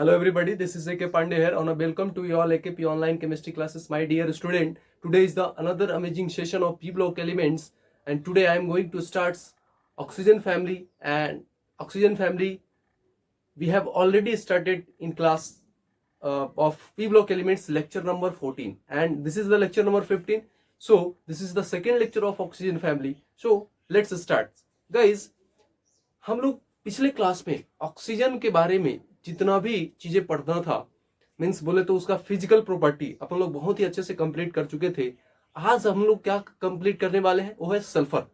Hello everybody, this is AK Pandey here and welcome to your AKP online chemistry classes. My dear student, today is the another amazing session of P block elements, and today I am going to start oxygen family. And oxygen family we have already started in class of P block elements lecture number 14, and this is the lecture number 15. So this is the second lecture of oxygen family. So let's start guys. हम लोग पिछले class में oxygen के बारे में जितना भी चीजें पढ़ना था, मीन्स बोले तो उसका फिजिकल प्रॉपर्टी अपन लोग बहुत ही अच्छे से कंप्लीट कर चुके थे। आज हम लोग क्या कंप्लीट करने वाले हैं, वो है सल्फर।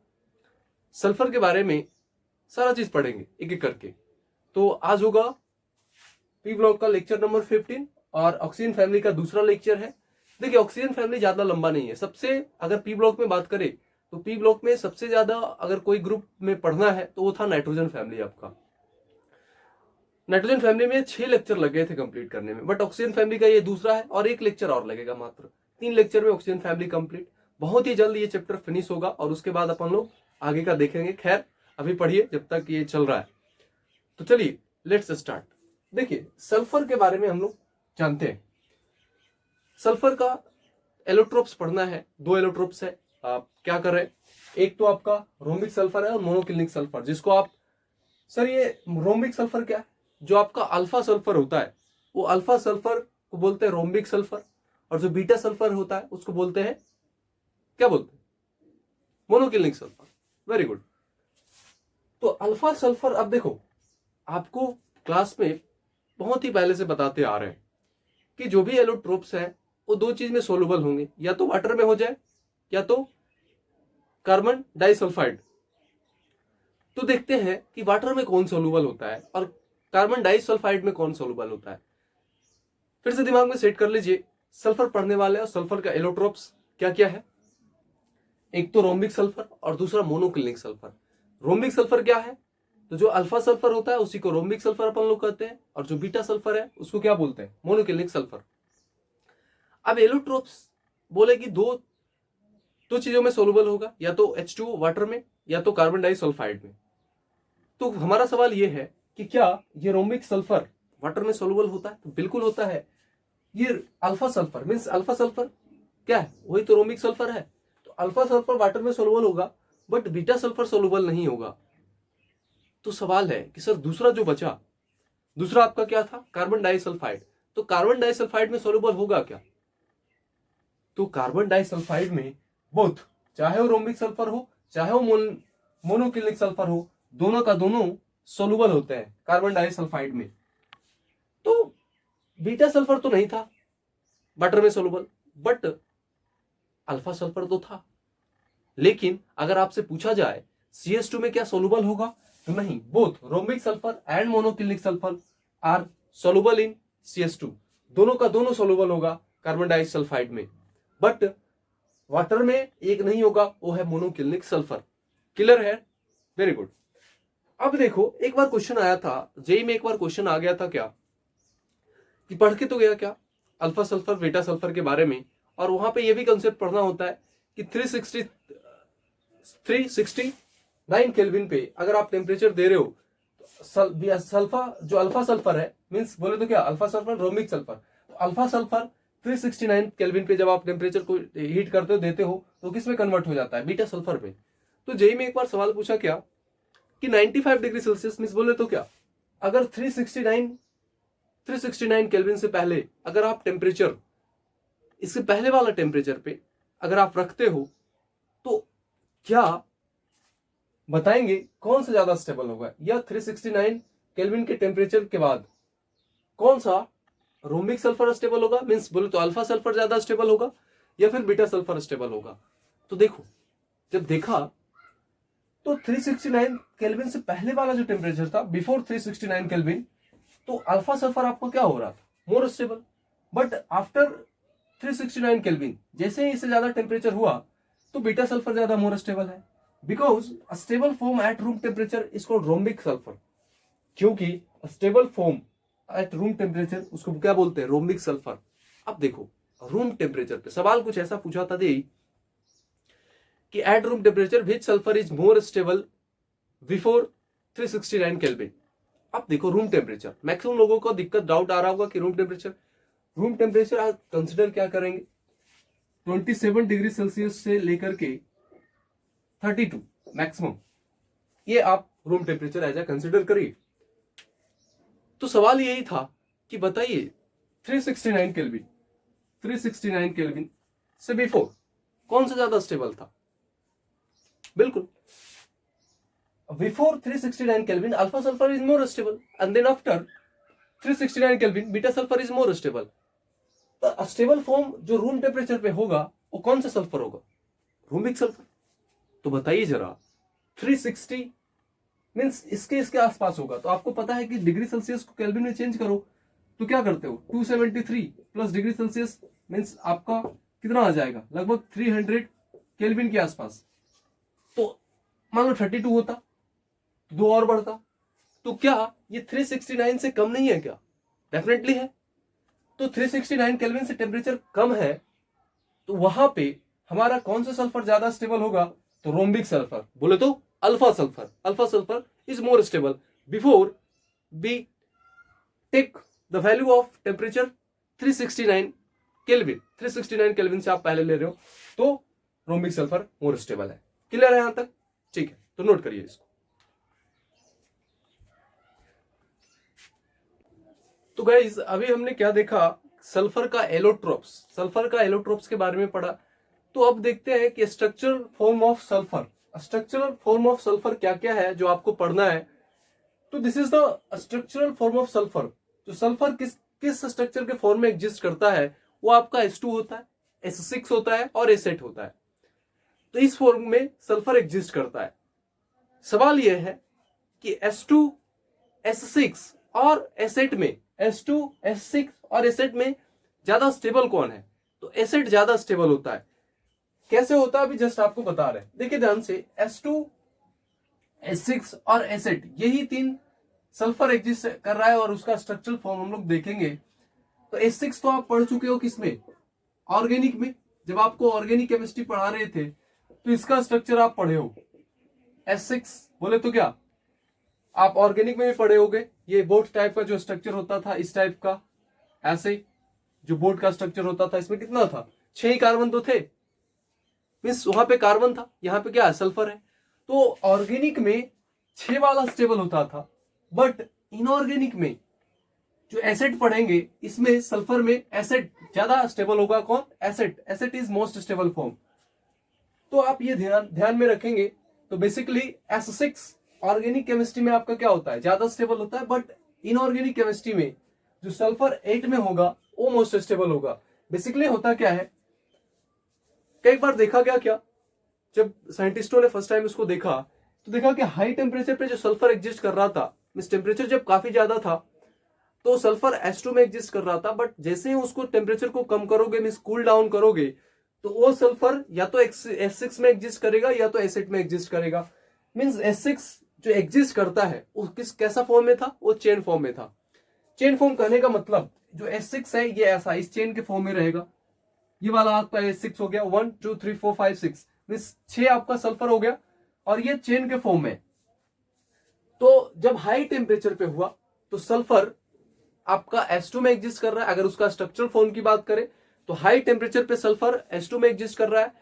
सल्फर के बारे में सारा चीज पढ़ेंगे एक एक करके। तो आज होगा पी ब्लॉक का लेक्चर नंबर 15 और ऑक्सीजन फैमिली का दूसरा लेक्चर है। देखिए ऑक्सीजन फैमिली ज्यादा लंबा नहीं है। सबसे अगर पी ब्लॉक में बात करें तो पी ब्लॉक में सबसे ज्यादा अगर कोई ग्रुप में पढ़ना है तो वो था नाइट्रोजन फैमिली। आपका नाइट्रोजन फैमिली में 6 लेक्चर लगे थे कंप्लीट करने में, बट ऑक्सीजन फैमिली का ये दूसरा है और एक लेक्चर और लगेगा। मात्र 3 लेक्चर में ऑक्सीजन फैमिली कंप्लीट। बहुत ही जल्द ये चैप्टर फिनिश होगा और उसके बाद अपन लोग आगे का देखेंगे। खैर अभी पढ़िए जब तक ये चल रहा है। तो चलिए लेट्स स्टार्ट। देखिए सल्फर के बारे में हम लोग जानते हैं। सल्फर का एलोट्रोप्स पढ़ना है। 2 एलोट्रोप्स है। आप क्या कर रहे हैं, एक तो आपका रोम्बिक सल्फर है और मोनोक्लिनिक सल्फर, जिसको आप सर ये रोम्बिक सल्फर क्या है, जो आपका अल्फा सल्फर होता है वो अल्फा सल्फर को बोलते हैं रोम्बिक सल्फर, और जो बीटा सल्फर होता है उसको बोलते हैं, क्या बोलते हैं, मोनोक्लिनिक सल्फर। Very good. तो अल्फा सल्फर, अब देखो आपको क्लास में बहुत ही पहले से बताते आ रहे हैं कि जो भी एलोट्रोप्स है वो 2 चीज में सोलुबल होंगे, या तो वाटर में हो जाए या तो कार्बन डाइसल्फाइड। तो देखते हैं कि वाटर में कौन सोलुबल होता है और कार्बन डाइसल्फाइड में कौन सोलुबल होता है। फिर से दिमाग में सेट कर लीजिए, सल्फर पढ़ने वाले और सल्फर का एलोट्रोप्स क्या क्या है। एक तो रोम्बिक सल्फर और दूसरा मोनोक्लिनिक सल्फर। रोम्बिक सल्फर क्या है, तो जो अल्फा सल्फर होता है उसी को रोम्बिक सल्फर अपन लोग कहते हैं, और जो बीटा सल्फर है उसको क्या बोलते हैं, मोनोक्लिनिक सल्फर। अब एलोट्रोप्स बोले कि दो चीजों में सोलुबल होगा, या तो H2O वाटर में या तो कार्बन डाइसल्फाइड में। तो हमारा सवाल ये है कि क्या ये रोम्बिक सल्फर वाटर में सोलुबल होता है, तो बिल्कुल होता है। ये alpha sulphur means alpha sulphur क्या है, वही तो रोम्बिक सल्फर है। तो अल्फा सल्फर वाटर में सोलुबल होगा, बट बीटा सल्फर सोलुबल नहीं होगा। तो सवाल है कि सर दूसरा जो बचा, दूसरा आपका क्या था, कार्बन डाइसल्फाइड। तो कार्बन डाइसल्फाइड में सोलुबल होगा क्या, तो कार्बन डाइसल्फाइड में बोथ, चाहे वो रोम्बिक सल्फर हो चाहे वो मोनोक्लिनिक सल्फर हो, दोनों का दोनों सोलुबल होते हैं कार्बन डाइसल्फाइड में। तो बीटा सल्फर तो नहीं था वाटर में सोलुबल, बट अल्फा सल्फर तो था। लेकिन अगर आपसे पूछा जाए CH2 में क्या सोलुबल होगा, तो नहीं, both rhombic sulphur and monoclinic sulphur are soluble in CH2। दोनों का दोनों सोलुबल होगा कार्बन डाइसल्फाइड में, बट वाटर में एक नहीं होगा, वो है मोनोक्लिनिक सल्फर। क्लियर है, वेरी गुड। अब देखो एक बार क्वेश्चन आया था जेई में, एक बार क्वेश्चन आ गया था क्या कि पढ़ के तो गया क्या अल्फा सल्फर बीटा सल्फर के बारे में, और वहां पे ये भी कंसेप्ट पढ़ना होता है कि 369 केल्विन पे अगर आप टेम्परेचर दे रहे हो, तो सल्फा जो अल्फा सल्फर है, मींस बोले तो क्या अल्फा सल्फर रोमिक सल्फर, तो अल्फा सल्फर 369 केल्विन पे जब आप टेम्परेचर को हीट करते हो देते हो तो किस में कन्वर्ट हो जाता है, बीटा सल्फर पे। तो जेई में एक बार सवाल पूछा क्या कि 95 डिग्री सेल्सियस मींस बोले तो क्या, अगर 369 केल्विन से पहले अगर आप टेम्परेचर, इससे पहले वाला टेम्परेचर पे अगर आप रखते हो, तो क्या बताएंगे कौन सा ज्यादा स्टेबल होगा, या 369 केल्विन के टेम्परेचर के बाद कौन सा रोम्बिक सल्फर स्टेबल होगा, मींस बोले तो अल्फा सल्फर ज्यादा स्टेबल होगा, या फिर बीटा सल्फर स्टेबल होगा। तो देखो जब देखा तो 369 केल्विन से पहले वाला जो टेम्परेचर था, बिफोर 369 केल्विन, तो अल्फा सल्फर आपको क्या हो रहा था, more stable. But after 369 kelvin जैसे ही इससे ज्यादा टेम्परेचर हुआ तो बीटा सल्फर ज्यादा मोर स्टेबल है, because a stable form at room temperature is called rhombic sulphur. क्योंकि stable form at room temperature उसको क्या बोलते हैं, रोम्बिक सल्फर। अब देखो रूम टेम्परेचर पे सवाल कुछ ऐसा पूछा था दे कि eight room temperature which sulphur is more stable before 369 kelvin. आप देखो रूम टेम्परेचर, मैक्सिमम लोगों को दिक्कत डाउट आ रहा होगा कि रूम टेम्परेचर आप कंसिडर क्या करेंगे, 27 डिग्री सेल्सियस से लेकर के 32 मैक्सिमम, ये आप room temperature as a consider करिए। तो सवाल यही था कि बताइए 369 केल्विन, 369 केल्विन से बिफोर कौन सा ज्यादा स्टेबल था? बिल्कुल before 369 kelvin alpha sulphur is more stable and then after 369 kelvin beta sulphur is more stable. Stable form जो रूम टेम्परेचर पे होगा वो कौन सा सल्फर होगा? Rhombic sulphur. तो बताइए जरा 360 मीन्स इसके आसपास होगा। तो आपको पता है कि डिग्री सेल्सियस को केल्विन में चेंज करो तो क्या करते हो, 273 प्लस डिग्री सेल्सियस मीन्स आपका कितना आ जाएगा, लगभग 300 केल्विन के आसपास। तो मान लो 32 होता तो 2 और बढ़ता, तो क्या ये 369 से कम नहीं है क्या? डेफिनेटली है। तो 369 केल्विन से टेम्परेचर कम है तो वहां पे हमारा कौन सा सल्फर ज्यादा स्टेबल होगा? तो रोम्बिक सल्फर, बोले तो alpha sulphur. Alpha sulphur is more stable before be take the value of temperature 369 kelvin. 369 kelvin से आप पहले ले रहे हो तो रोम्बिक सल्फर मोर स्टेबल है। क्लियर है यहां तक? ठीक है, तो नोट करिए इसको। तो गाइस अभी हमने क्या देखा, सल्फर का एलोट्रोप्स, सल्फर का एलोट्रोप्स के बारे में पढ़ा। तो अब देखते हैं कि structural form of sulphur, structural form of sulphur क्या क्या है जो आपको पढ़ना है। तो this is the structural form of sulphur. जो सल्फर किस किस स्ट्रक्चर के फॉर्म में एग्जिस्ट करता है वो आपका S2 होता है, S6 होता है और S8 होता है। तो इस फॉर्म में सल्फर एग्जिस्ट करता है। सवाल यह है कि S2, S6 और S8 में, S2, S6 और S8 में ज्यादा स्टेबल कौन है? तो S8 ज्यादा स्टेबल होता है। कैसे होता है अभी जस्ट आपको बता रहे हैं, देखिए ध्यान से। S2, S6 और S8 यही 3 सल्फर एग्जिस्ट कर रहा है और उसका स्ट्रक्चरल फॉर्म हम लोग देखेंगे। तो S6 तो आप पढ़ चुके हो किसमें, ऑर्गेनिक में। जब आपको ऑर्गेनिक केमिस्ट्री पढ़ा रहे थे तो इसका स्ट्रक्चर आप पढ़े हो। S6 बोले तो क्या आप ऑर्गेनिक में भी पढ़े होगे, ये बोट टाइप का जो स्ट्रक्चर होता था, इस टाइप का, ऐसे जो बोट का स्ट्रक्चर होता था, इसमें कितना था, 6 ही कार्बन तो थे। मीन्स वहां पे कार्बन था, यहाँ पे क्या है, सल्फर है। तो ऑर्गेनिक में 6 वाला स्टेबल होता था, बट इनऑर्गेनिक में जो एसिड पढ़ेंगे इसमें सल्फर में एसिड ज्यादा स्टेबल होगा। कौन? Acid. Acid is most stable form. तो आप ये ध्यान में रखेंगे। तो बेसिकली S6 ऑर्गेनिक केमिस्ट्री में आपका क्या होता है, ज्यादा स्टेबल होता है, बट इनऑर्गेनिक केमिस्ट्री में जो सल्फर 8 में होगा वो मोस्ट स्टेबल होगा। बेसिकली होता क्या है, कई बार देखा गया क्या, जब साइंटिस्टों ने फर्स्ट टाइम इसको देखा तो देखा कि हाई टेम्परेचर पे जो सल्फर एग्जिस्ट कर रहा था, मींस टेम्परेचर जब काफी ज्यादा था तो सल्फर S2 में एग्जिस्ट कर रहा था, बट जैसे ही उसको टेम्परेचर को कम करोगे, मींस कूल डाउन करोगे, तो वो सल्फर या तो S6 में एग्जिस्ट करेगा या तो S8 में एग्जिस्ट करेगा। मींस S6 जो एग्जिस्ट करता है वो कैसा फॉर्म में था, वो चेन फॉर्म में था। चेन फॉर्म कहने का मतलब जो S6 है ये ऐसा इस चेन के फॉर्म में रहेगा। ये वाला आपका S6 हो गया, 1 2 3 4 5 6 मींस 6 आपका सल्फर हो गया और ये चेन के फॉर्म में। तो जब हाई टेम्परेचर पे हुआ तो सल्फर आपका S2 में एग्जिस्ट कर रहा है। अगर उसका स्ट्रक्चरल फॉर्म की बात करें तो हाई टेम्परेचर पे सल्फर S2 में एग्जिस्ट कर रहा है,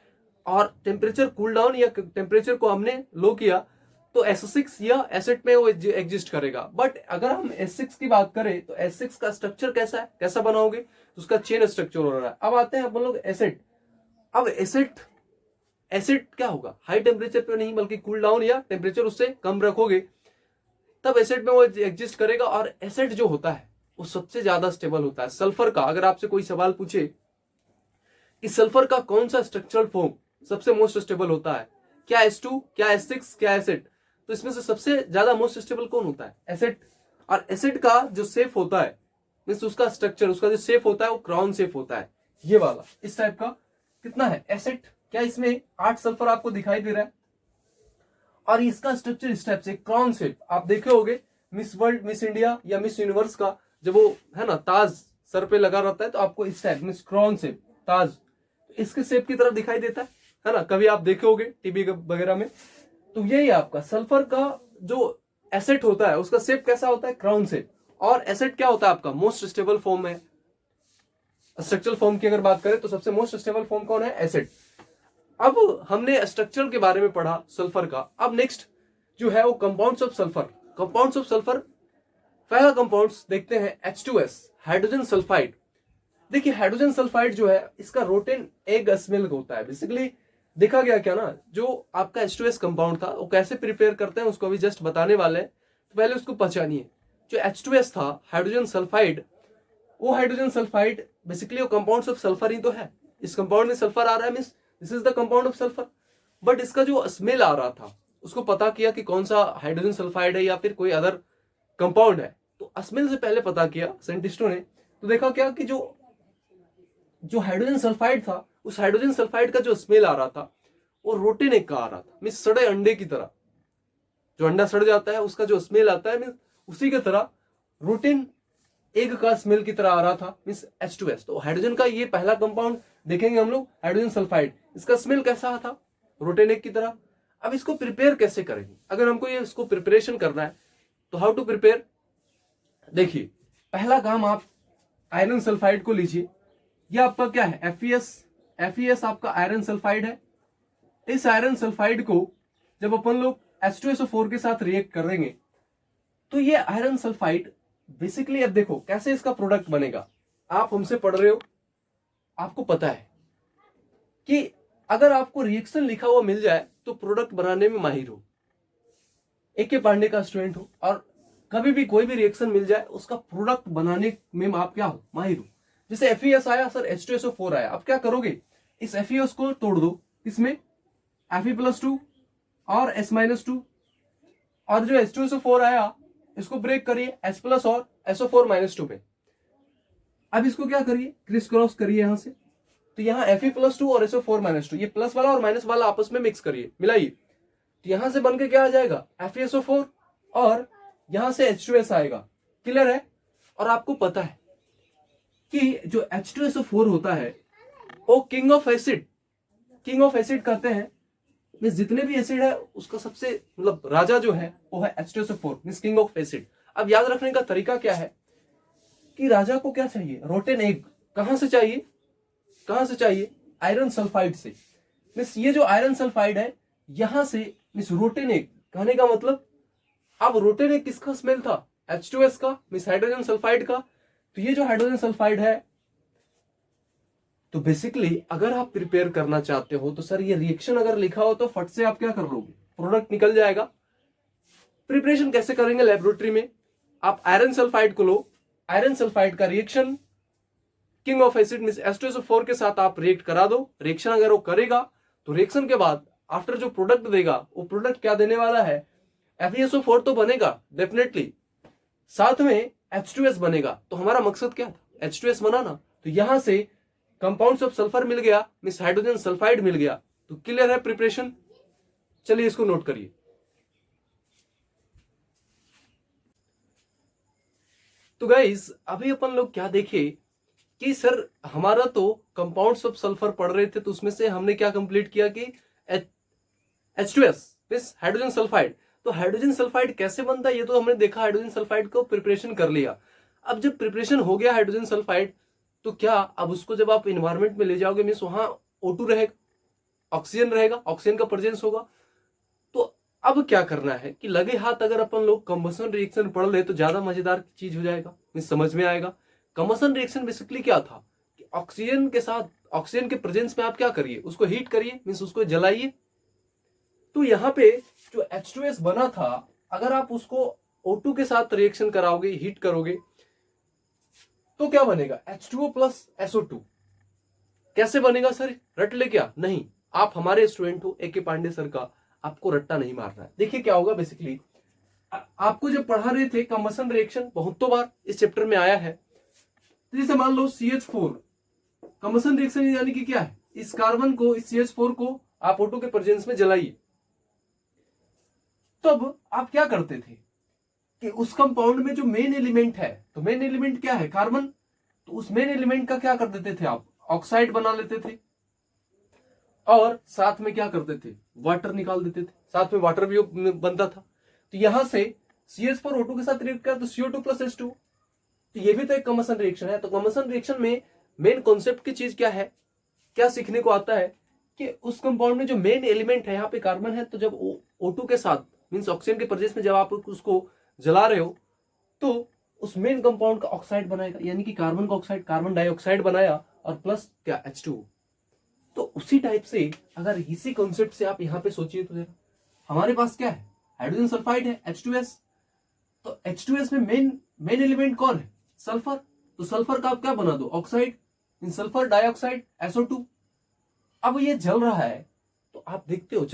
और टेम्परेचर कूल डाउन या टेम्परेचर को हमने लो किया तो S6 या S8 में वो एग्जिस्ट करेगा। बट अगर हम S6 की बात करें तो S6 का स्ट्रक्चर कैसा है, कैसा बनाओगे, तो उसका चेन स्ट्रक्चर हो रहा है। अब आते हैं अपन लोग एसिड। अब एसिड क्या होगा, हाई टेम्परेचर पे नहीं बल्कि कूल डाउन या टेम्परेचर उससे कम रखोगे तब एसिड में वो एग्जिस्ट करेगा। और एसिड जो होता है वो सबसे ज्यादा स्टेबल होता है। सल्फर का अगर आपसे कोई सवाल पूछे कि सल्फर का कौन सा स्ट्रक्चरल फॉर्म सबसे मोस्ट स्टेबल होता है, क्या S2, क्या S6, क्या एसिड, तो इसमें से सबसे ज्यादा मोस्ट स्टेबल कौन होता है, एसिड। और एसिड का जो शेप होता है, मींस उसका स्ट्रक्चर, उसका जो शेप होता है वो क्राउन शेप होता है, ये वाला इस टाइप का। कितना है एसिड, क्या इसमें 8 सल्फर आपको दिखाई दे रहा है, और इसका स्ट्रक्चर इस टाइप से क्राउन शेप। आप देखे होगे मिस वर्ल्ड, मिस इंडिया या मिस यूनिवर्स का जब वो है ना ताज सर पे लगा रहता है तो आपको इस टाइप मिस क्राउन शेप ताज इसके शेप की तरफ दिखाई देता है ना, कभी आप देखे होगे टीवी वगैरह में। तो यही आपका सल्फर का जो एसेट होता है उसका शेप कैसा होता है, क्राउन शेप। और एसेट क्या होता है आपका, मोस्ट स्टेबल फॉर्म है। स्ट्रक्चरल फॉर्म की अगर बात करें तो सबसे मोस्ट स्टेबल फॉर्म कौन है, एसिड। अब हमने स्ट्रक्चर के बारे में पढ़ा सल्फर का। अब नेक्स्ट जो है वो compounds of sulphur. Compounds of sulphur, पहला कंपाउंड्स देखते हैं H2S, हाइड्रोजन सल्फाइड। देखिए हाइड्रोजन सल्फाइड जो है इसका रोटेन एग स्मेल होता है। बेसिकली देखा गया क्या ना, जो आपका H2S कंपाउंड था वो कैसे प्रिपेयर करते हैं उसको अभी जस्ट बताने वाले हैं, तो पहले उसको पहचानिए। जो H2S था हाइड्रोजन सल्फाइड, वो हाइड्रोजन सल्फाइड बेसिकली वो कंपाउंड्स ऑफ सल्फर ही तो है। इस कंपाउंड में सल्फर आ रहा है, means this is the compound of sulphur. But इसका जो स्मेल आ रहा था उसको पता किया कि कौन सा हाइड्रोजन सल्फाइड है या फिर कोई अदर कंपाउंड है, तो स्मेल से पहले पता किया साइंटिस्टों ने। तो देखा क्या कि जो जो हाइड्रोजन सल्फाइड था, उस हाइड्रोजन सल्फाइड का जो स्मेल आ रहा था वो रोटेन एग का आ रहा था, मींस सड़े अंडे की तरह। जो अंडा सड़ जाता है उसका जो स्मेल आता है मींस उसी की तरह रोटेन एग का स्मेल की तरह आ रहा था, मींस H2S। तो हाइड्रोजन का ये पहला कंपाउंड देखेंगे हम लोग, हाइड्रोजन सल्फाइड। इसका स्मेल कैसा था, रोटेन एग की तरह। अब इसको प्रिपेयर कैसे करेंगे, अगर हमको ये इसको प्रिपरेशन करना है तो हाउ टू प्रिपेयर। देखिए पहला काम आप आयरन सल्फाइड को लीजिए। ये आपका क्या है, FeS आपका आयरन सल्फाइड है। इस आयरन सल्फाइड को जब अपन लोग H2SO4 के साथ रिएक्ट करेंगे तो ये आयरन सल्फाइड बेसिकली, अब देखो कैसे इसका प्रोडक्ट बनेगा। आप हमसे पढ़ रहे हो, आपको पता है कि अगर आपको रिएक्शन लिखा हुआ मिल जाए तो प्रोडक्ट बनाने में माहिर हो, AK पांडे का स्टूडेंट हो, और कभी भी कोई भी रिएक्शन मिल जाए उसका प्रोडक्ट बनाने में आप क्या हो, माहिर हो। जैसे FeS आया सर, H2SO4 आया, अब क्या करोगे, इस FeS को तोड़ दो, इसमें Fe+2 और S-2, और जो H2SO4 आया इसको ब्रेक करिए H+ और SO4-2 पे। अब इसको क्या करिए, क्रिस क्रॉस करिए यहां से, तो यहाँ Fe+2 और SO4-2, ये प्लस वाला और माइनस वाला आपस में मिक्स करिए, मिलाइए, तो यहां से बनके क्या आ जाएगा, FeSO4, और यहां से H2S आएगा। क्लियर है। और आपको पता है कि जो H2SO4 होता है वो king of acid, king of acid कहते हैं। मींस जितने भी एसिड है उसका सबसे मतलब राजा जो है वो है H2SO4, means king of acid. अब याद रखने का तरीका क्या है कि राजा को क्या चाहिए, रोटेन एग। कहां से चाहिए, कहां से चाहिए, आयरन सल्फाइड से। मींस ये जो आयरन सल्फाइड है यहां से, मींस रोटेन एग कहने का मतलब, अब रोटेन एग किसका स्मेल था, H2S का, मींस हाइड्रोजन सल्फाइड का। तो ये जो हाइड्रोजन सल्फाइड है, तो बेसिकली अगर आप प्रिपेयर करना चाहते हो तो सर ये रिएक्शन अगर लिखा हो तो फट से आप क्या कर लोगे, प्रोडक्ट निकल जाएगा। प्रिपरेशन कैसे करेंगे, लेबोरेटरी में आप आयरन सल्फाइड को लो, आयरन सल्फाइड का reaction king of acid means H2SO4 के साथ आप रिएक्ट करा दो। रिएक्शन अगर वो करेगा तो रिएक्शन के बाद आफ्टर जो प्रोडक्ट देगा वो प्रोडक्ट क्या देने वाला है, FeSO4 तो बनेगा डेफिनेटली, साथ में H2S बनेगा। तो हमारा मकसद क्या था, H2S बनाना। तो यहां से कंपाउंड्स ऑफ सल्फर मिल गया, मींस हाइड्रोजन सल्फाइड मिल गया। तो क्लियर है प्रिपरेशन। चलिए इसको नोट करिए। तो गाइस अभी अपन लोग क्या देखे कि सर हमारा तो कंपाउंड्स ऑफ सल्फर पढ़ रहे थे, तो उसमें से हमने क्या कंप्लीट किया कि H2S मींस हाइड्रोजन सल्फाइड। तो हाइड्रोजन सल्फाइड कैसे बनता है ये तो हमने देखा, हाइड्रोजन सल्फाइड को प्रिपरेशन कर लिया। अब जब प्रिपरेशन हो गया हाइड्रोजन सल्फाइड, तो क्या अब उसको जब आप इन्वायरमेंट में ले जाओगे मींस वहां O2 रहेगा, ऑक्सीजन रहेगा, ऑक्सीजन का प्रेजेंस होगा। तो अब क्या करना है कि लगे हाथ अगर अपन लोग कंबसन रिएक्शन पढ़ ले तो ज्यादा मजेदार चीज हो जाएगा, मींस समझ में आएगा। कंबसन रिएक्शन बेसिकली क्या था कि ऑक्सीजन के साथ, ऑक्सीजन के प्रेजेंस में आप क्या करिए, उसको हीट करिए, मींस उसको जलाइए। तो यहाँ पे जो H2S बना था, अगर आप उसको O2 के साथ रिएक्शन कराओगे, हीट करोगे, तो क्या बनेगा, H2O प्लस SO2। कैसे बनेगा सर, रट ले क्या, नहीं, आप हमारे स्टूडेंट हो AK पांडे सर का, आपको रट्टा नहीं मारना है। देखिए क्या होगा बेसिकली, आपको जब पढ़ा रहे थे कंबसन रिएक्शन बहुत तो बार इस चैप्टर में आया है। तो जैसे मान लो CH4 कंबसन रिएक्शन यानी कि क्या है, इस कार्बन को, इस CH4 को आप O2 के प्रेजेंस में जलाइए। तब आप क्या करते थे कि उस कंपाउंड में जो मेन एलिमेंट है, तो मेन एलिमेंट क्या है, कार्बन, तो उस मेन एलिमेंट का क्या कर देते थे आप, ऑक्साइड बना लेते थे, और साथ में क्या करते थे, वाटर निकाल देते थे, साथ में वाटर भी बनता था। तो यहां से CH4O2 के साथ रिएक्ट किया तो CO2 प्लस H2। तो ये भी तो एक कम्बसन रिएक्शन है। तो कम्बसन रिएक्शन में मेन कॉन्सेप्ट की चीज क्या है, क्या सीखने को आता है कि उस कंपाउंड में जो मेन एलिमेंट है यहाँ पे कार्बन है, तो जब O2 के साथ मींस ऑक्सीजन के प्रेजेंस में जब आप उसको जला रहे हो तो उस मेन कंपाउंड का ऑक्साइड बनाएगा, यानी कि कार्बन का ऑक्साइड कार्बन डाइऑक्साइड बनाया और प्लस क्या H2। तो उसी टाइप से अगर इसी कॉन्सेप्ट से आप यहाँ पे सोचिए तो हमारे पास क्या है, हाइड्रोजन सल्फाइड है H2S। तो H2S में मेन एलिमेंट कौन है, सल्फर। तो सल्फर का आप क्या बना दो, ऑक्साइड, इन सल्फर डाइऑक्साइड SO2। अब ये जल रहा है तो आप देखते हो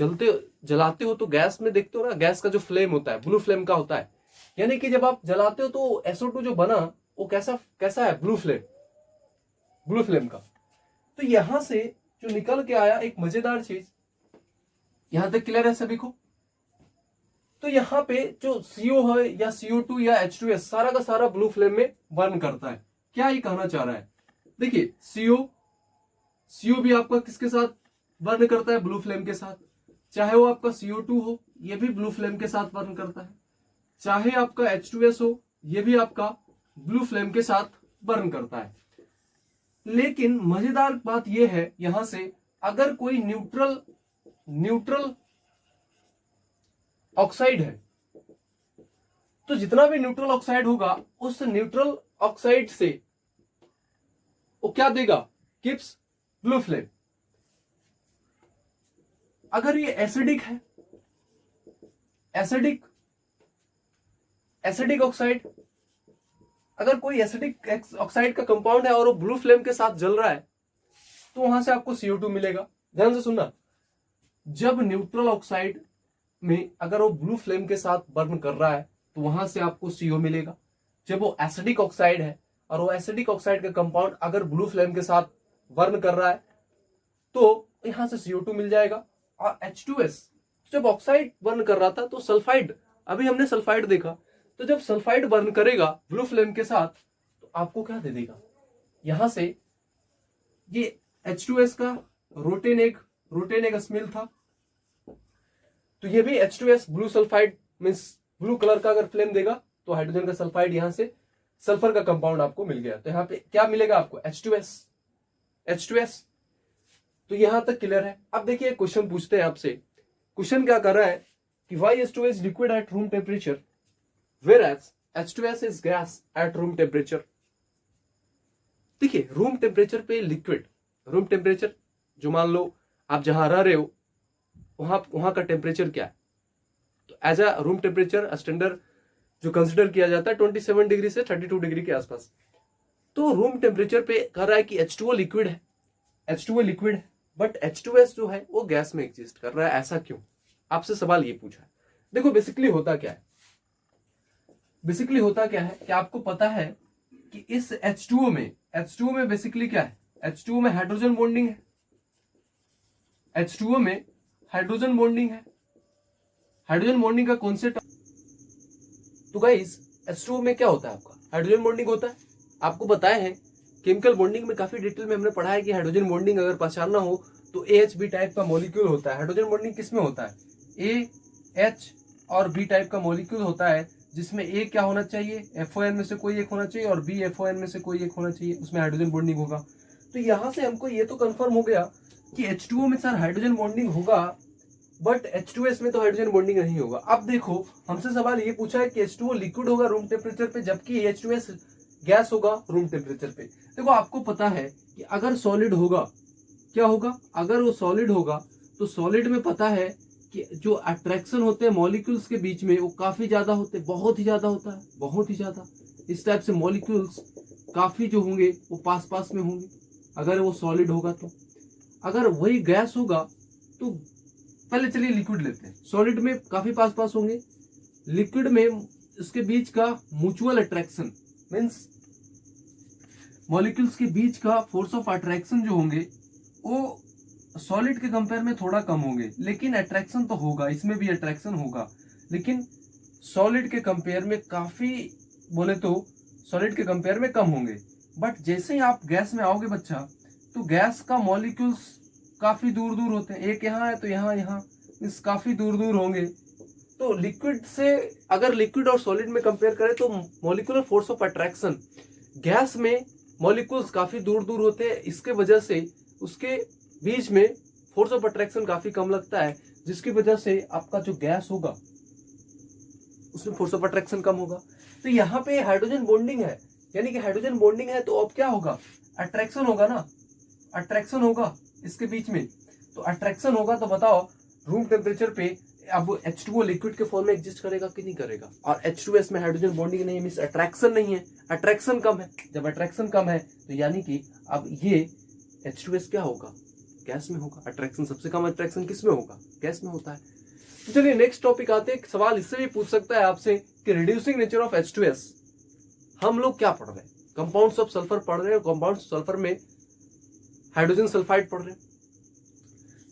जलाते हो तो गैस में देखते हो ना, गैस का जो फ्लेम होता है ब्लू फ्लेम का होता है, यानी कि जब आप जलाते हो तो SO2 जो बना वो कैसा है, ब्लू फ्लेम का। तो यहां से जो निकल के आया एक मजेदार चीज, यहां तक क्लियर है सभी को। तो यहाँ पे जो CO है या CO2 या H2S सारा का सारा ब्लू फ्लेम में बर्न करता है। क्या ये कहना चाह रहा है, देखिए CO भी आपका किसके साथ बर्न करता है, ब्लू फ्लेम के साथ। चाहे वो आपका CO2 हो, ये भी ब्लू फ्लेम के साथ बर्न करता है। चाहे आपका H2S हो, ये भी आपका ब्लू फ्लेम के साथ बर्न करता है। लेकिन मजेदार बात यह है यहां से, अगर कोई न्यूट्रल ऑक्साइड है तो जितना भी न्यूट्रल ऑक्साइड होगा उस न्यूट्रल ऑक्साइड से वो क्या देगा, गिव्स ब्लू फ्लेम। अगर ये एसिडिक है, एसिडिक ऑक्साइड, अगर कोई एसिडिक ऑक्साइड का कंपाउंड है और वो ब्लू फ्लेम के साथ जल रहा है तो वहां से आपको CO2 मिलेगा। ध्यान से सुनना, जब न्यूट्रल ऑक्साइड में अगर वो ब्लू फ्लेम के साथ बर्न कर रहा है तो वहां से आपको CO मिलेगा। जब वो एसिडिक ऑक्साइड है और वो एसिडिक ऑक्साइड का कंपाउंड अगर ब्लू फ्लेम के साथ बर्न कर रहा है तो यहां से CO2 मिल जाएगा। और H2S जब ऑक्साइड बर्न कर रहा था तो सल्फाइड, अभी हमने सल्फाइड देखा, तो जब सल्फाइड बर्न करेगा ब्लू फ्लेम के साथ तो आपको क्या दे देगा, यहां से ये H2S का रोटेन एक स्मेल था, तो ये भी H2S blue sulphide means blue colour का अगर फ्लेम देगा तो हाइड्रोजन का सल्फाइड यहां से सल्फर का कंपाउंड आपको मिल गया। तो यहां पे क्या मिलेगा आपको, H2S। तो यहां तक क्लियर है। अब देखिए क्वेश्चन पूछते हैं आपसे, क्वेश्चन क्या कर रहा है कि why H2S liquid at room temperature whereas H2S is gas at room temperature। देखिए रूम टेम्परेचर पे लिक्विड, रूम टेम्परेचर जो मान लो आप जहां रह रहे हो वहां का टेम्परेचर क्या है, तो as a room temperature standard जो कंसिडर किया जाता है 27 डिग्री से 32 डिग्री के आसपास। तो रूम टेम्परेचर पे कह रहा है कि H2O लिक्विड है, बट H2S जो है वो गैस में एग्जिस्ट कर रहा है, ऐसा क्यों, आपसे सवाल ये पूछा है। देखो बेसिकली होता क्या है कि आपको पता है कि इस H2O में बेसिकली क्या है, H2O में हाइड्रोजन बॉन्डिंग है, H2O में हाइड्रोजन बॉन्डिंग का कॉन्सेप्ट। तो गाइस H2O में क्या होता है, आपका हाइड्रोजन बॉन्डिंग होता है। आपको बताया है केमिकल बॉन्डिंग में काफी डिटेल में हमने पढ़ा है कि हाइड्रोजन बॉन्डिंग अगर पहचानना हो तो AH-B टाइप का मॉलिक्यूल होता है। हाइड्रोजन बॉन्डिंग किसमें होता है, AH और B टाइप का मॉलिक्यूल होता है, जिसमें A क्या होना चाहिए, FON में से कोई एक होना चाहिए और B FON में से कोई एक होना चाहिए, उसमें हाइड्रोजन बॉन्डिंग होगा। तो यहां से हमको ये तो कंफर्म हो गया कि H2O में सर हाइड्रोजन बॉन्डिंग होगा, बट H2S में तो हाइड्रोजन बॉन्डिंग नहीं होगा। अब देखो हमसे सवाल ये पूछा है कि H2O लिक्विड होगा रूम टेम्परेचर पे, जबकि H2S गैस होगा रूम टेम्परेचर पे। देखो आपको पता है कि अगर सॉलिड होगा क्या होगा, अगर वो सॉलिड होगा तो सॉलिड में पता है कि जो अट्रैक्शन होते हैं मॉलिक्यूल्स के बीच में वो काफी ज्यादा होते हैं, बहुत ही ज्यादा। इस टाइप से मॉलिक्यूल्स काफी जो होंगे वो पास में होंगे अगर वो सॉलिड होगा। तो अगर वही गैस होगा तो पहले चलिए लिक्विड लेते हैं, सॉलिड में काफी पास होंगे, लिक्विड में इसके बीच का म्यूचुअल अट्रैक्शन मींस मॉलिक्यूल्स के बीच का फोर्स ऑफ अट्रैक्शन जो होंगे वो सॉलिड के कंपेयर में थोड़ा कम होंगे, लेकिन अट्रैक्शन तो होगा, इसमें भी अट्रैक्शन होगा, लेकिन सॉलिड के कंपेयर में काफी बोले तो सॉलिड के कंपेयर में कम होंगे। बट जैसे ही आप गैस में आओगे बच्चा, तो गैस का मॉलिक्यूल्स काफी दूर होते हैं, एक यहाँ है तो यहाँ इस काफी दूर होंगे। तो लिक्विड से अगर लिक्विड और सॉलिड में कंपेयर करें तो molecular force of attraction, gas में मॉलिक्यूल्स काफी दूर दूर होते हैं, इसके वजह से उसके बीच में फोर्स ऑफ अट्रैक्शन काफी कम लगता है, जिसकी वजह से आपका जो गैस होगा उसमें फोर्स ऑफ अट्रैक्शन कम होगा। तो यहाँ पे हाइड्रोजन बॉन्डिंग है, यानी कि हाइड्रोजन बॉन्डिंग है तो अब क्या होगा, अट्रैक्शन होगा ना, अट्रैक्शन होगा इसके बीच में। तो अट्रैक्शन होगा तो बताओ रूम टेम्परेचर पे अब H2O लिक्विड के फॉर्म में एग्जिस्ट करेगा कि नहीं करेगा। और H2S में हाइड्रोजन बॉन्डिंग नहीं है, मींस अट्रैक्शन नहीं है, अट्रैक्शन कम है। जब अट्रैक्शन कम है तो यानी कि अब ये H2S क्या होगा, गैस में होगा। अट्रैक्शन, सबसे कम अट्रैक्शन किस में होगा, गैस में होता है। तो चलिए नेक्स्ट टॉपिक आते हैं। सवाल इससे भी पूछ सकता है आपसे कि रिड्यूसिंग नेचर ऑफ H2S, हम लोग क्या पढ़ रहे हैं, कंपाउंड्स ऑफ सल्फर पढ़ रहे हैं, कंपाउंड्स सल्फर में हाइड्रोजन सल्फाइड पढ़ रहे हैं।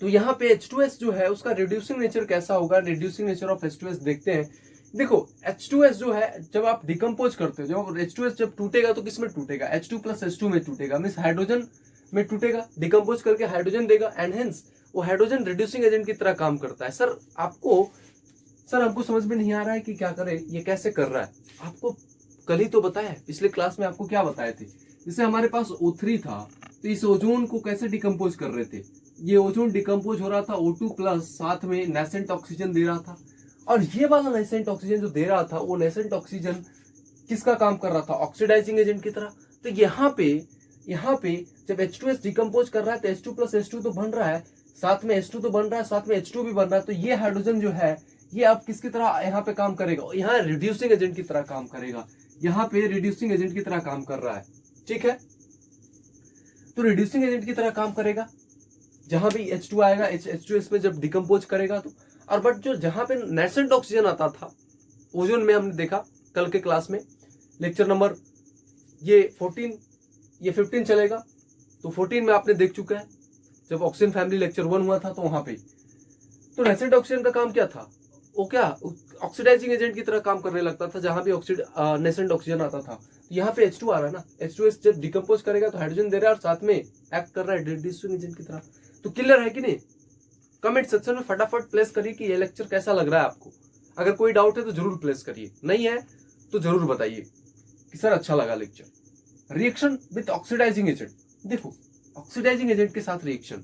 तो यहाँ पे H2S जो है उसका रिड्यूसिंग नेचर कैसा होगा, रिड्यूसिंग नेचर ऑफ H2S देखते हैं। देखो H2S जो है जब आप डिकम्पोज करते हो, जब H2S जब टूटेगा तो किस में टूटेगा, H2 प्लस H2 में टूटेगा, मीन्स हाइड्रोजन में टूटेगा, डिकम्पोज करके हाइड्रोजन देगा, एंड हेंस वो हाइड्रोजन रिड्यूसिंग एजेंट की तरह काम करता है। सर हमको समझ में नहीं आ रहा है कि क्या करें, ये कैसे कर रहा है। आपको कल ही तो बताया है, पिछले क्लास में आपको क्या बताए थे, जैसे हमारे पास O3 था तो इस ओजोन को कैसे डिकम्पोज कर रहे थे, ये ओजोन डिकम्पोज हो रहा था O2 प्लस, साथ में नेसेंट ऑक्सीजन दे रहा था। और ये वाला नेसेंट ऑक्सीजन जो दे रहा था वो नेसेंट ऑक्सीजन किसका काम कर रहा था, ऑक्सीडाइजिंग एजेंट की तरह। तो यहाँ पे जब H2S डिकम्पोज कर रहा है तो H2 प्लस H2 तो बन रहा है, साथ में H2 तो बन रहा है, साथ में H2 भी बन रहा है। तो ये हाइड्रोजन जो है ये अब किसकी तरह यहाँ पे काम करेगा, यहाँ रिड्यूसिंग एजेंट की तरह काम करेगा, यहाँ पे रिड्यूसिंग एजेंट की तरह काम कर रहा है। ठीक है, तो रिड्यूसिंग एजेंट की तरह काम करेगा जहां भी H2 आएगा, H2S में जब डिकम्पोज करेगा तो। और बट जो जहां पे नेसेंट ऑक्सीजन आता था ओजोन में, हमने देखा कल के क्लास में लेक्चर नंबर ये 14, ये 15 चलेगा, तो 14 में आपने देख चुका है जब ऑक्सीजन फैमिली लेक्चर 1 हुआ था तो वहां पे तो नेसेंट ऑक्सीजन का काम क्या था, वो क्या ऑक्सीडाइजिंग एजेंट की तरह काम करने लगता था जहां भी नेसेंट ऑक्सीजन आता था। तो यहाँ पे H2 आ रहा है ना, H2S जब डिकम्पोज करेगा तो हाइड्रोजन दे रहा है और साथ में एक्ट कर रहा है रिड्यूसिंग एजेंट की तरह। तो क्लियर है कि नहीं, कमेंट सेक्शन में फटाफट प्लेस करिए कि ये लेक्चर कैसा लग रहा है आपको। अगर कोई डाउट है तो जरूर प्लेस करिए, नहीं है तो जरूर बताइए कि सर अच्छा लगा lecture. Reaction with oxidising agent, देखो ऑक्सीडाइजिंग एजेंट के साथ रिएक्शन,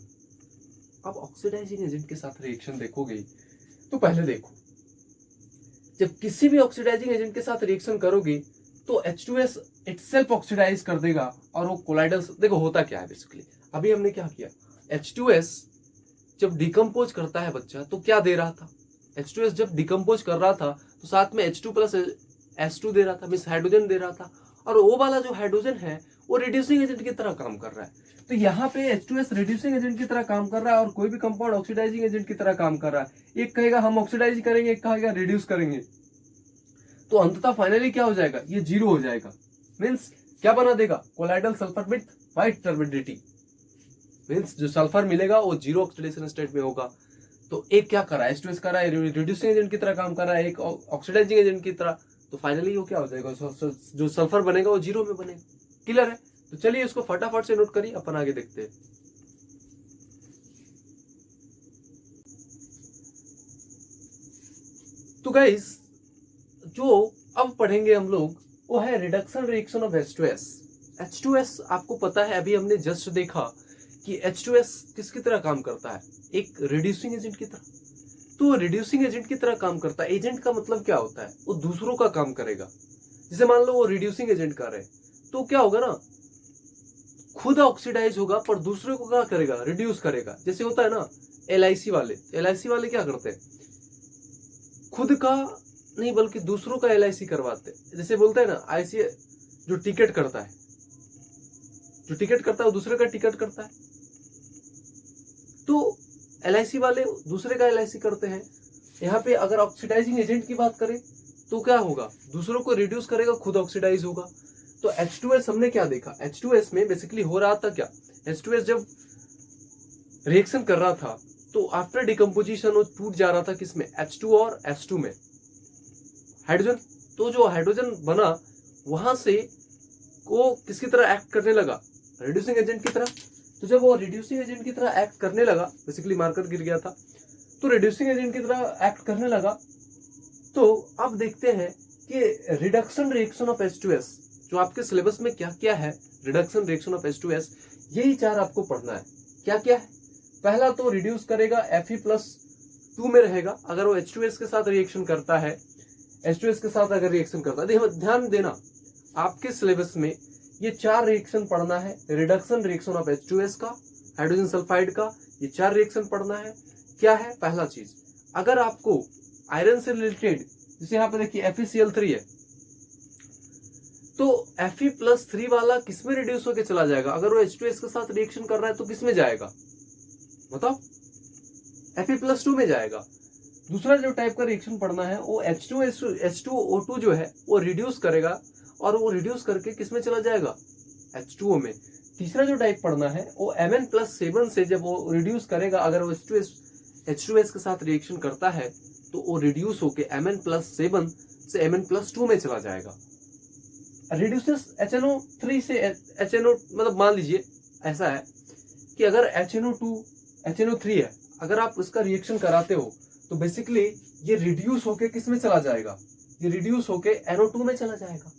अब ऑक्सीडाइजिंग एजेंट के साथ रिएक्शन देखोगे तो पहले देखो जब किसी भी ऑक्सीडाइजिंग एजेंट के साथ रिएक्शन करोगे तो H2S इटसेल्फ ऑक्सीडाइज कर देगा और वो कोलाइडल। देखो होता क्या है बेसिकली, अभी हमने क्या किया, H2S जब डिकम्पोज करता है बच्चा तो क्या दे रहा था, H2S जब डिकम्पोज कर रहा था तो साथ में H2 प्लस H2 दे रहा था, मीन्स हाइड्रोजन दे रहा था। और वो वाला जो हाइड्रोजन है वो रिड्यूसिंग एजेंट की तरह काम कर रहा है। तो यहाँ पे H2S रिड्यूसिंग एजेंट की तरह काम कर रहा है और कोई भी कंपाउंड ऑक्सीडाइजिंग एजेंट की तरह काम कर रहा है। एक कहेगा हम ऑक्सीडाइज करेंगे, एक कहेगा रिड्यूस करेंगे, तो अंततः फाइनली क्या हो जाएगा, ये जीरो हो जाएगा। मीन्स क्या बना देगा, colloidal sulphur with white turbidity, means जो सल्फर मिलेगा वो जीरो ऑक्सीडेशन स्टेट में होगा। तो एक क्या कर रहा है, H2S कर रहा है रिड्यूसिंग एजेंट की तरह काम कर रहा है, एक ऑक्सीडाइजिंग एजेंट की तरह। तो फाइनली वो क्या हो जाएगा, जो सल्फर बनेगा वो जीरो में बनेगा। क्लियर है, तो चलिए इसको फटाफट से नोट करिए, अपन आगे देखते हैं। तो गाइस जो अब पढ़ेंगे हम लोग वो है reduction reaction of H2S। H2S आपको पता है, अभी हमने जस्ट देखा कि H2S किसकी तरह काम करता है, एक रिड्यूसिंग एजेंट की तरह। तो रिड्यूसिंग एजेंट की तरह काम करता है। एजेंट का मतलब क्या होता है, वो दूसरों का काम करेगा। जैसे मान लो वो रिड्यूसिंग एजेंट कर रहे हैं तो क्या होगा ना, खुद ऑक्सीडाइज होगा पर दूसरे को क्या करेगा, रिड्यूस करेगा। जैसे होता है ना LIC वाले क्या करते हैं, खुद का नहीं बल्कि दूसरों का LIC करवाते हैं। जैसे बोलते हैं ना IC जो टिकट करता है वो दूसरे का टिकट करता है, तो LIC वाले दूसरे का LIC करते हैं। यहाँ पे अगर ऑक्सीडाइजिंग एजेंट की बात करें तो क्या होगा, दूसरों को रिड्यूस करेगा, खुद ऑक्सीडाइज होगा। तो H2S हमने क्या देखा, H2S में बेसिकली हो रहा था क्या, H2S जब रिएक्शन कर रहा था तो आफ्टर डिकम्पोजिशन वो टूट जा रहा था किसमें, H2 और H2 में हाइड्रोजन। तो जो हाइड्रोजन बना वहां से वो किसकी तरह एक्ट करने लगा, रिड्यूसिंग एजेंट की तरह। तो जब वो रिड्यूसिंग एजेंट की तरह एक्ट करने लगा, बेसिकली मार्कर गिर गया था, तो रिड्यूसिंग एजेंट की तरह एक्ट करने लगा तो अब देखते हैं कि रिडक्शन रिएक्शन ऑफ H2S, जो आपके सिलेबस में क्या क्या है, रिडक्शन रिएक्शन ऑफ H2S, यही चार आपको पढ़ना है। क्या क्या है? पहला तो रिड्यूस करेगा Fe+2 में रहेगा अगर वो H2S के साथ रिएक्शन करता है, H2S के साथ अगर रिएक्शन करता है। ध्यान देना, आपके सिलेबस में ये चार रिएक्शन पढ़ना है। रिडक्शन रिएक्शन ऑफ H2S का, हाइड्रोजन सल्फाइड का, ये चार रिएक्शन पढ़ना है। क्या है? पहला चीज, अगर आपको आयरन से रिलेटेड, जैसे यहाँ पे देखिए FeCl3 है, तो Fe+3 वाला किसमें रिड्यूस होकर चला जाएगा? अगर वो H2S के साथ रिएक्शन कर रहा है तो किसमें जाएगा बताओ? Fe+2 में जाएगा। दूसरा जो टाइप का रिएक्शन पढ़ना है वो H2O2 जो है वो रिड्यूस करेगा, और वो रिड्यूस करके किसमें चला जाएगा? H2O में। तीसरा जो टाइप पढ़ना है वो Mn+7 से जब वो रिड्यूस करेगा, अगर वो H2S के साथ रिएक्शन करता है तो वो रिड्यूस होके Mn+7 से Mn+2 में चला जाएगा। रिड्यूसेस HNO3 से HNO, मतलब मान लीजिए ऐसा है कि अगर HNO3 है, अगर आप उसका रिएक्शन कराते हो तो बेसिकली ये रिड्यूस होके किस में चला जाएगा? ये रिड्यूस होके NO2 में चला जाएगा।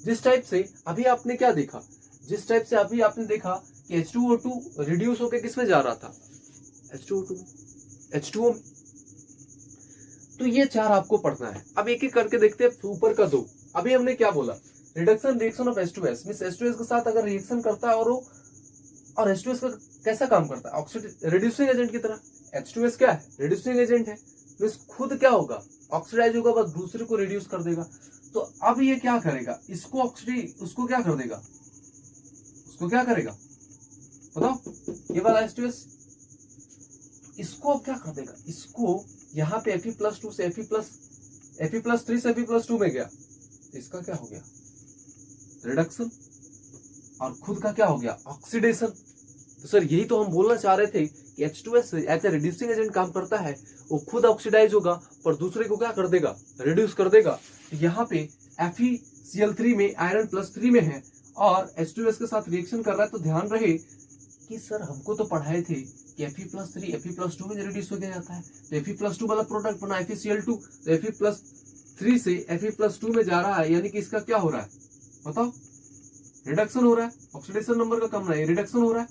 जिस टाइप से अभी आपने क्या देखा, जिस टाइप से अभी आपने देखा कि H2O2 रिड्यूस होके किस में जा रहा था? H2O2 में, H2O में। तो ये चार आपको पढ़ना है। अब एक एक करके देखते हैं। ऊपर का दो, अभी हमने क्या बोला? Reduction reaction of H2S, means H2S के साथ अगर रिएक्शन करता है और H2S का कैसा काम करता है? ऑक्सीडाइज रिड्यूसिंग एजेंट की तरह। H2S क्या है? रिड्यूसिंग एजेंट है। मींस खुद क्या होगा? ऑक्सीडाइज होगा, बस दूसरे को रिड्यूस कर देगा। तो अब ये क्या करेगा? उसको क्या कर देगा? उसको क्या करेगा बताओ? ये वाला H2S इसको अब क्या कर देगा? इसको यहाँ पे Fe+2 से Fe+3 से Fe+2 में गया, इसका क्या हो गया? रिडक्शन। और खुद का क्या हो गया? ऑक्सीडेशन। तो सर यही तो हम बोलना चाह रहे थे कि H2S as a reducing agent काम करता है, वो खुद ऑक्सीडाइज होगा पर दूसरे को क्या कर देगा? रिड्यूस कर देगा। यहाँ पे FeCl3 में आयरन+3 में है और H2S के साथ रिएक्शन कर रहा है। तो ध्यान रहे कि सर हमको तो पढ़ाए थे कि Fe+3 Fe+2 में रिड्यूस हो जाता है, तो Fe+2 वाला प्रोडक्ट बना FeCl2, तो Fe+3 से Fe+2 में जा रहा है, यानी कि इसका क्या हो रहा है बताओ? रिडक्शन हो रहा है। ऑक्सीडेशन नंबर का कम नहीं, रिडक्शन हो रहा है।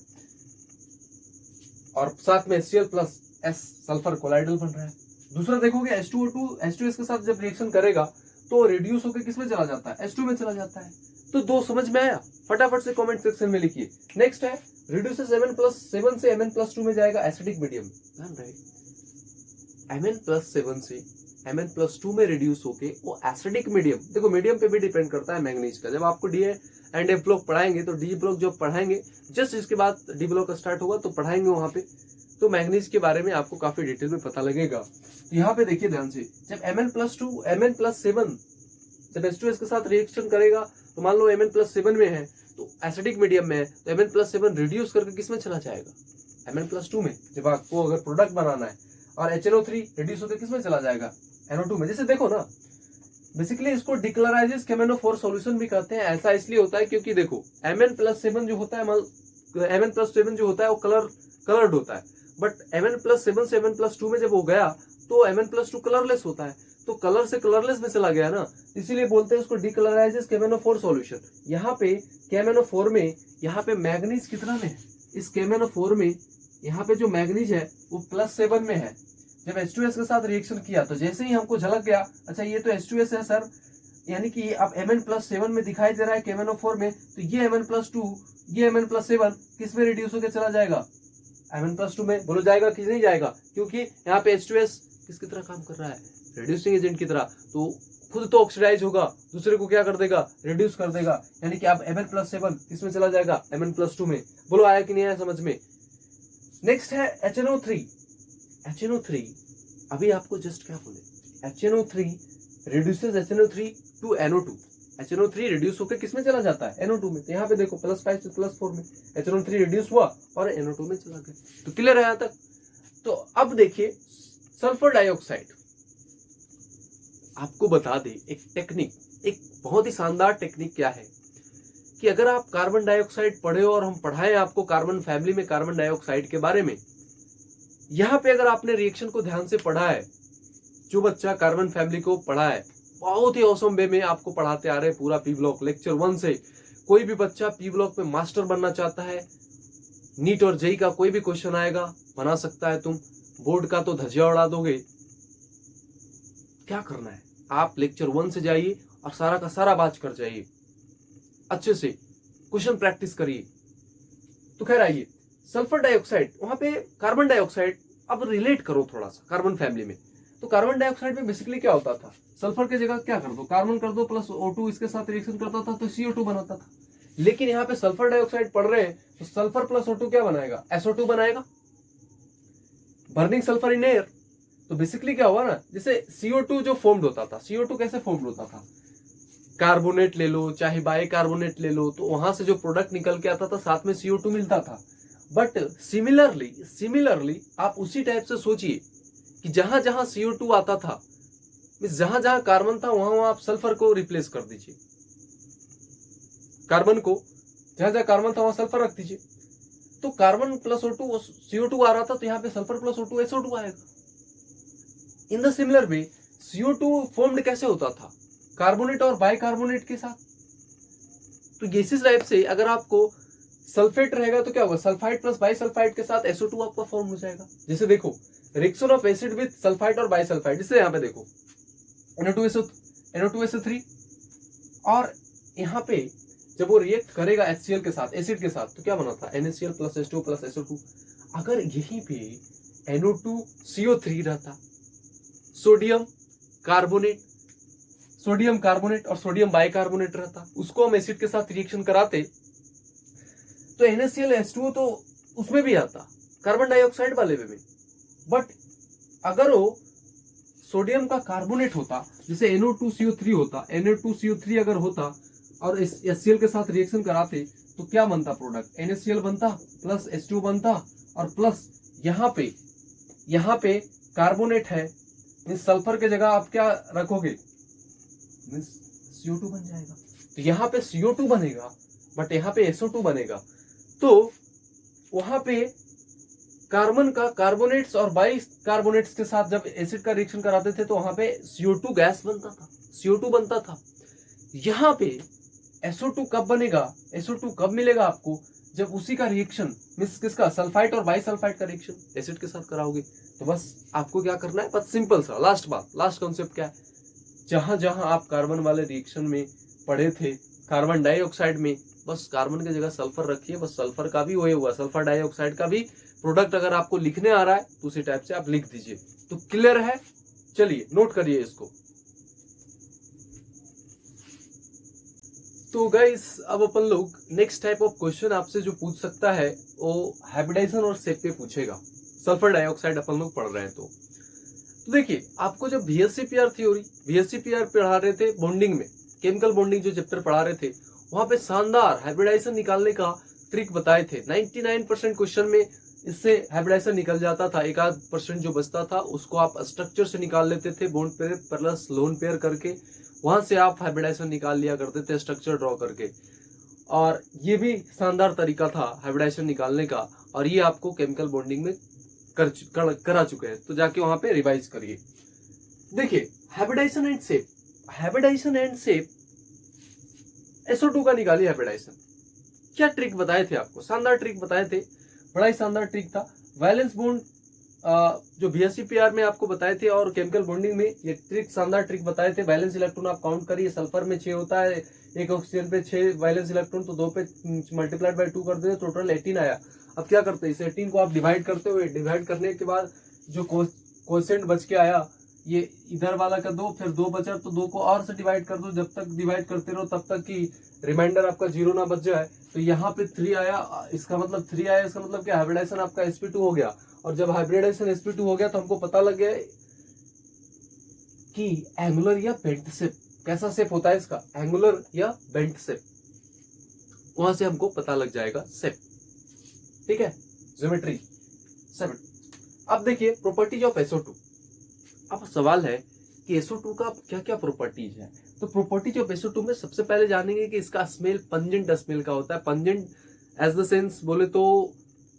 और साथ में Cl+S सल्फर कोलाइडल बन रहा है। दूसरा देखोगे H2O2 H2S के साथ जब रिएक्शन करेगा तो रिड्यूस होकर किस में चला जाता है? H2 में चला जाता है। तो दो समझ में आया? फटाफट से कमेंट सेक्शन में लिखिए। नेक्स्ट है रिड्यूसेस Mn+7 से Mn+2 में जाएगा एसिडिक मीडियम। ध्यान रहे, Mn+7 से Mn+2 में रिड्यूस होके वो एसिडिक मीडियम, देखो मीडियम पे भी डिपेंड करता है मैंगनीज का। जब आपको डी एंड एफ ब्लॉक पढ़ाएंगे तो डी ब्लॉक जब पढ़ाएंगे, जस्ट इसके बाद डी ब्लॉक स्टार्ट होगा तो पढ़ाएंगे वहां पे, तो मैंगनीज के बारे में आपको काफी डिटेल में पता लगेगा। तो यहाँ पे देखिए ध्यान से, जब Mn+7 जब H2S के साथ रिएक्शन करेगा तो मान लो Mn+7 में है तो एसिडिक मीडियम में है, तो Mn+7 रिड्यूस करके किस में चला जाएगा? Mn+2 में। जब आपको अगर प्रोडक्ट बनाना है और HNO3 रिड्यूस होकर किस में चला जाएगा? NO2 में। जैसे देखो ना, बेसिकली इसको डिक्लोराइजेस केमेनोफोर सॉल्यूशन भी कहते हैं। ऐसा इसलिए होता है क्योंकि देखो Mn+7 जो होता है, Mn+7 जो होता है वो कलर्ड होता है, बट Mn+7 से Mn+2 में जब वो गया तो Mn+2 कलरलेस होता है, तो कलर से कलरलेस में चला गया ना, इसीलिए बोलते हैं उसको डिक्लोराइजेस केमेनोफोर सॉल्यूशन। यहाँ पे केमेनोफोर में, यहाँ पे मैग्नीज कितना में है? इस केमेनोफोर में यहाँ पे जो मैग्नीज है वो +7 में है। जब H2S के साथ रिएक्शन किया तो जैसे ही हमको झलक गया, अच्छा ये तो H2S है सर, यानी कि अब Mn+7 में दिखाई दे रहा है केमेनोफोर में, तो ये Mn+2 ये Mn+7 किस में रिड्यूस होकर चला जाएगा? Mn+2 में। बोलो जाएगा कि नहीं जाएगा? क्योंकि यहाँ पे H2S किसकी तरह काम कर रहा है? रिड्यूसिंग एजेंट की तरह। तो खुद तो ऑक्सीडाइज होगा, दूसरे को क्या कर देगा? रिड्यूस कर देगा, यानी कि अब Mn+7 किस में चला जाएगा? Mn+2 में। बोलो आया कि नहीं आया समझ में? नेक्स्ट है HNO3। अभी आपको जस्ट क्या बोले, HNO3 reduces HNO3 to NO2। HNO3 reduce होकर किस में चला जाता है? NO2 में। तो यहाँ पे देखो +5 से +4 में HNO3 रिड्यूस हुआ और NO2 में चला गया। तो क्लियर है यहाँ तक? तो अब देखिए सल्फर डाइऑक्साइड, आपको बता दे एक टेक्निक, एक बहुत ही शानदार टेक्निक क्या है कि अगर आप कार्बन डाइऑक्साइड पढ़े हो और हम पढ़ाएं आपको कार्बन फैमिली में कार्बन डाइऑक्साइड के बारे में, यहां पे अगर आपने रिएक्शन को ध्यान से पढ़ा है, जो बच्चा कार्बन फैमिली को पढ़ा है बहुत ही औसम वे में आपको पढ़ाते आ रहे हैं पूरा पी ब्लॉक लेक्चर 1 से। कोई भी बच्चा पी ब्लॉक में मास्टर बनना चाहता है, नीट और जेई का कोई भी क्वेश्चन आएगा बना सकता है, तुम बोर्ड का तो धजिया उड़ा दोगे। क्या करना है, आप लेक्चर 1 से जाइए और सारा का सारा बात कर जाइए, अच्छे से क्वेश्चन प्रैक्टिस करिए। तो खैर आइए, सल्फर डाइऑक्साइड, वहां पे कार्बन डाइऑक्साइड, अब रिलेट करो थोड़ा सा कार्बन फैमिली में। तो कार्बन डाइऑक्साइड में बेसिकली क्या होता था, सल्फर की जगह क्या कर दो, कार्बन कर दो प्लस O2 इसके साथ रिएक्शन करता था तो CO2 बनाता था। लेकिन यहाँ पे सल्फर डाइऑक्साइड पढ़ रहे हैं तो सल्फर प्लस O2 क्या बनाएगा, SO2 बनाएगा, बर्निंग सल्फर इन एयर। तो बेसिकली क्या हुआ ना, जैसे CO2 जो फॉर्म्ड होता था, CO2 कैसे फॉर्म्ड होता था, कार्बोनेट ले लो चाहे बाइकार्बोनेट ले लो, तो वहां से जो प्रोडक्ट निकल के आता था साथ में CO2 मिलता था। बट सिमिलरली आप उसी टाइप से सोचिए कि जहां जहां CO2 आता था, जहां जहां कार्बन था वहां वहां आप सल्फर को रिप्लेस कर दीजिए, कार्बन को जहां जहां कार्बन था वहां सल्फर रख दीजिए। तो कार्बन प्लस O2 CO2 आ रहा था तो यहाँ पे सल्फर प्लस O2 SO2 आएगा। In the similar way CO2 formed कैसे होता था, कार्बोनेट और बाइकार्बोनेट के साथ। तो इसी टाइप से अगर आपको सल्फेट रहेगा तो क्या होगा, सल्फाइड प्लस बाइसल्फाइड के साथ SO2 आपका फॉर्म हो जाएगा। जैसे देखो reaction of acid with sulphide और बाइसल्फाइड, जैसे यहाँ पे देखो NO2SO3, और यहाँ पे जब वो रिएक्ट करेगा HCl के साथ, एसिड के साथ, तो क्या बना था NaCl plus H2 plus SO2। अगर यहीं पे NO2CO3 रहता, सोडियम कार्बोनेट और सोडियम बाइकार्बोनेट रहता, उसको हम एसिड के साथ रिएक्शन कराते तो NaCl H2O तो उसमें भी आता, कार्बन डाइऑक्साइड वाले में भी। बट अगर वो सोडियम का कार्बोनेट होता, जैसे NO2CO3 होता, NO2CO3 अगर होता और HCl के साथ रिएक्शन कराते तो क्या बनता प्रोडक्ट, NaCl बनता प्लस H2O बनता, और प्लस यहाँ पे कार्बोनेट है, मीन्स सल्फर के जगह आप क्या रखोगे, मीन्स CO2 बन जाएगा। तो यहाँ पे CO2 बनेगा बट यहाँ पे SO2 बनेगा। तो वहां पे कार्बन का कार्बोनेट्स और बाइकार्बोनेट्स के साथ जब एसिड का रिएक्शन कराते थे तो वहां पे CO2 गैस बनता था, CO2 बनता था। यहाँ पे SO2 कब बनेगा, SO2 कब मिलेगा आपको, जब उसी का रिएक्शन मींस किसका, सल्फाइड और बाइसल्फाइड का रिएक्शन एसिड के साथ कराओगे। तो बस आपको क्या करना है, बस सिंपल सा लास्ट कॉन्सेप्ट क्या है, जहां जहां आप कार्बन वाले रिएक्शन में पढ़े थे कार्बन डाइऑक्साइड में, बस कार्बन की जगह सल्फर रखिए, बस सल्फर का भी वही हुआ, सल्फर डाइऑक्साइड का भी प्रोडक्ट अगर आपको लिखने आ रहा है तो उसी टाइप से आप लिख दीजिए। तो क्लियर है, चलिए नोट करिए इसको। तो गाइस अब अपन लोग नेक्स्ट टाइप ऑफ क्वेश्चन आपसे जो पूछ सकता है वो हाइब्रिडाइजेशन और शेप पे पूछेगा। सल्फर डाइऑक्साइड अपन लोग पढ़ रहे हैं तो देखिए, आपको जब VSCPR थ्योरी, VSCPR पढ़ा रहे थे बॉन्डिंग में, केमिकल बॉन्डिंग जो चैप्टर पढ़ा रहे थे, वहां पे शानदार हाइब्रिडाइजेशन निकालने का ट्रिक बताए थे। 99% क्वेश्चन में इससे हाइब्रिडाइजेशन निकल जाता था, 1% जो बचता था उसको आप स्ट्रक्चर से निकाल लेते थे, bond pair plus lone pair करके, वहां से आप हाइब्रिडाइजेशन निकाल लिया करते थे स्ट्रक्चर ड्रॉ करके। और ये भी शानदार तरीका था हाइब्रिडाइजेशन निकालने का, और ये आपको केमिकल बॉन्डिंग में करा चुके हैं, तो जाके वहां पे रिवाइज करिए। देखिए हाइब्रिडाइजेशन एंड शेप SO2 का निकालिए हाइब्रिडाइजेशन। क्या ट्रिक बताए थे आपको, शानदार ट्रिक बताए थे, बड़ा ही शानदार ट्रिक था। वैलेंस बॉन्ड जो VSCPR में आपको बताए थे और केमिकल बॉन्डिंग में ये ट्रिक, शानदार ट्रिक बताए थे। वैलेंस इलेक्ट्रॉन आप काउंट करिए, सल्फर में 6 होता है, एक ऑक्सीजन पे 6 वैलेंस इलेक्ट्रॉन, तो 2 पे मल्टीप्लाइड बाय 2 कर दे, टोटल 18 आया। अब क्या करते हैं, इस 18 को आप डिवाइड करते हुए, डिवाइड करने के बाद जो क्वोशिएंट बच के आया, ये इधर वाला का 2, फिर 2 बचा तो 2 को और से डिवाइड कर दो, जब तक डिवाइड करते रहो तब तक कि रिमाइंडर आपका 0 ना बच जाए। तो यहाँ पे 3 आया, इसका मतलब 3 आया, इसका मतलब क्या, हाइब्रिडाइजेशन आपका sp2 हो गया। और जब हाइब्रिडाइजेशन sp2 हो गया तो हमको पता लग गया कि एंगुलर या बेंट शेप, कैसा शेप होता है इसका, एंगुलर या बेंट शेप, वहां से हमको पता लग जाएगा शेप। ठीक है, ज्योमेट्री 7। अब देखिए प्रॉपर्टीज ऑफ SO2। अब सवाल है कि SO2 का क्या क्या प्रॉपर्टीज है। तो प्रॉपर्टीज ऑफ SO2 में सबसे पहले जानेंगे कि इसका स्मेल पंजेंट स्मेल का होता है। पंजेंट एज द सेंस बोले तो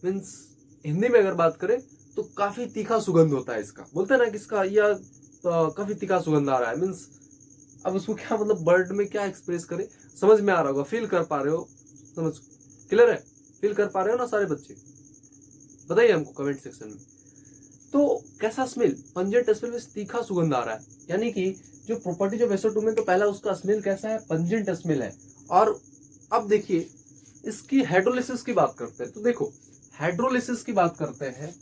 मीन्स हिंदी में अगर बात करें तो काफी तीखा सुगंध होता है इसका, बोलते हैं ना कि इसका या काफी तीखा सुगंध आ रहा है, मीन्स अब उसको क्या मतलब वर्ड में क्या एक्सप्रेस करे, समझ में आ रहा होगा, फील कर पा रहे हो, समझ क्लियर है, फील कर पा रहे हो ना सारे बच्चे, बताइए हमको कमेंट सेक्शन में। तो कैसा स्मेल, पंजेंट स्मेल में तीखा सुगंध आ रहा है, यानी कि जो प्रॉपर्टीज ऑफ SO2 में तो पहला उसका स्मेल कैसा है, पंजेंट स्मेल है। और अब देखिए इसकी हाइड्रोलिसिस की बात करते हैं, तो देखो हाइड्रोलिसिस की बात करते हैं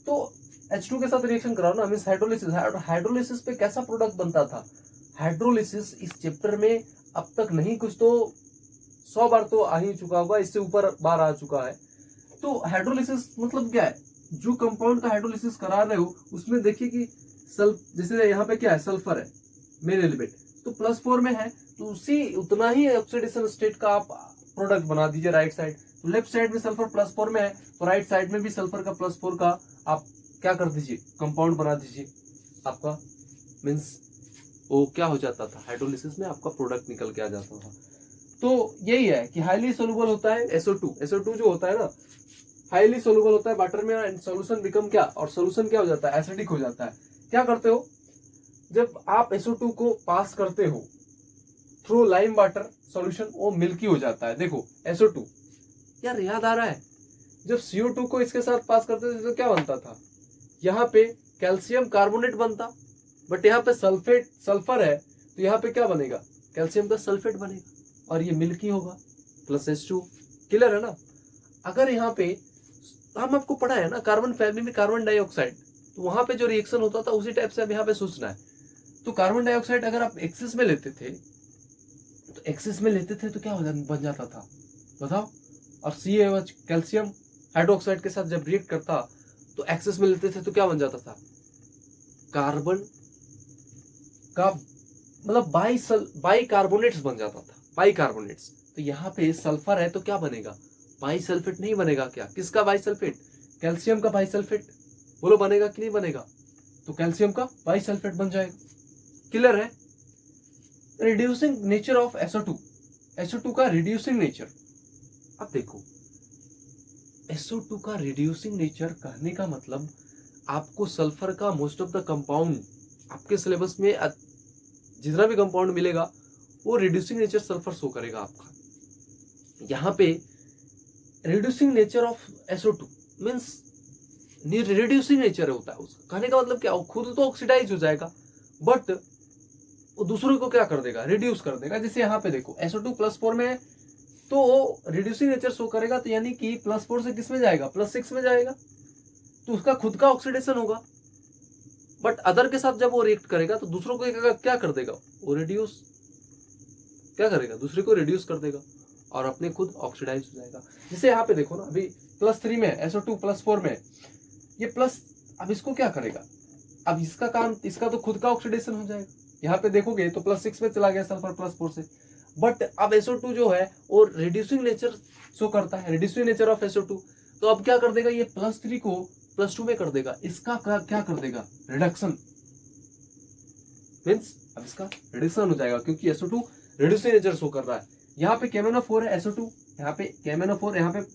तो H2 के साथ रिएक्शन कराओ ना, मींस हाइड्रोलिसिस, हाइड्रोलिसिस पे कैसा प्रोडक्ट बनता था, हाइड्रोलिसिस इस चैप्टर में अब तक नहीं कुछ तो 100 बार तो आ ही चुका होगा, इससे ऊपर बार आ चुका है। तो हाइड्रोलिसिस मतलब क्या है, जो कंपाउंड का हाइड्रोलिसिस करा रहे हो उसमें देखिए कि जैसे यहाँ पे क्या है, सल्फर है मेन एलिमेंट, तो +4 में है, तो उसी उतना ही ऑक्सीडेशन स्टेट का आप प्रोडक्ट बना दीजिए राइट साइड। तो लेफ्ट साइड में सल्फर +4 में है, तो राइट साइड में भी सल्फर का +4 का आप क्या कर दीजिए, कंपाउंड बना दीजिए, आपका मीन्स वो क्या हो जाता था, हाइड्रोलिसिस में आपका प्रोडक्ट निकल के आ जाता था। तो यही है कि हाईली सोलुबल होता है SO2 जो होता है ना, हाईली सोलुबल होता है वाटर में, एंड सॉल्यूशन बिकम क्या, और सॉल्यूशन क्या हो जाता है, एसिडिक हो जाता है। क्या करते हो, जब आप SO2 को पास करते हो थ्रू लाइम वाटर सॉल्यूशन, वो मिल्की हो जाता है। देखो SO2 यार याद आ रहा है, जब CO2 को इसके साथ पास करते थे तो क्या बनता था, यहाँ पे कैल्शियम कार्बोनेट बनता, बट यहाँ पे सल्फर है, तो यहाँ पे क्या बनेगा, कैल्शियम का सल्फेट बनेगा, और ये मिल्की होगा +H2, क्लियर है ना। अगर यहाँ पे हम आपको पढ़ा है ना कार्बन फैमिली में कार्बन डाइऑक्साइड, तो वहां पे जो रिएक्शन होता था उसी टाइप से अब यहाँ पे सोचना है। तो कार्बन डाइऑक्साइड अगर आप एक्सेस में लेते थे, तो क्या बन जाता था बताओ, और CaOH कैल्शियम हाइड्रोक्साइड के साथ जब रिएक्ट करता तो एक्सेस में लेते थे तो क्या बन जाता था, कार्बन का मतलब बाई कार्बोनेट्स बन जाता था, बाई कार्बोनेट्स। तो यहाँ पे सल्फर है तो क्या बनेगा, बाई सल्फेट नहीं बनेगा क्या, किसका बाई सल्फेट, कैल्शियम का बाई सल्फेट, बोलो बनेगा कि नहीं बनेगा, तो कैल्शियम का बाई सल्फेट बन जाएगा, क्लियर है। रिड्यूसिंग नेचर ऑफ SO2 का रिड्यूसिंग नेचर, अब देखो SO2 का रिड्यूसिंग नेचर कहने का मतलब आपको सल्फर का मोस्ट ऑफ द कंपाउंड आपके सिलेबस में जितना भी कंपाउंड मिलेगा वो रिड्यूसिंग नेचर सल्फर शो करेगा आपका। यहाँ पे reducing nature of SO2 means reducing nature होता है उसका, कहने का मतलब क्या, खुद तो ऑक्सीडाइज हो जाएगा बट वो दूसरों को क्या कर देगा, रिड्यूस कर देगा। जैसे यहाँ पे देखो SO2 +4 में है तो वो रिड्यूसिंग नेचर शो करेगा, तो यानी कि +4 से किस में जाएगा, +6 में जाएगा, तो उसका खुद का ऑक्सीडेशन होगा। बट अदर के साथ जब वो रिएक्ट करेगा तो दूसरों को क्या कर देगा, वो रिड्यूस क्या करेगा, दूसरे को रिड्यूस कर देगा और अपने खुद ऑक्सीडाइज हो जाएगा। जैसे यहाँ पे देखो ना, अभी +3 में है, SO2 +4 में है, ये प्लस, अब इसको क्या करेगा, अब इसका काम, इसका तो खुद का ऑक्सीडेशन हो जाएगा। यहाँ पे देखोगे तो +6 में चला गया सल्फर +4 से, बट अब SO2 जो है वो रिड्यूसिंग नेचर शो करता है, रिड्यूसिंग नेचर ऑफ SO2, तो अब क्या कर देगा, ये +3 को +2 में कर देगा, इसका क्या कर देगा, रिडक्शन, मीन्स अब इसका रिडक्शन हो जाएगा क्योंकि SO2 रिड्यूसिंग नेचर शो कर रहा है। यहाँ पे KMnO4 है SO2, यहाँ पे KMnO4, यहाँ पे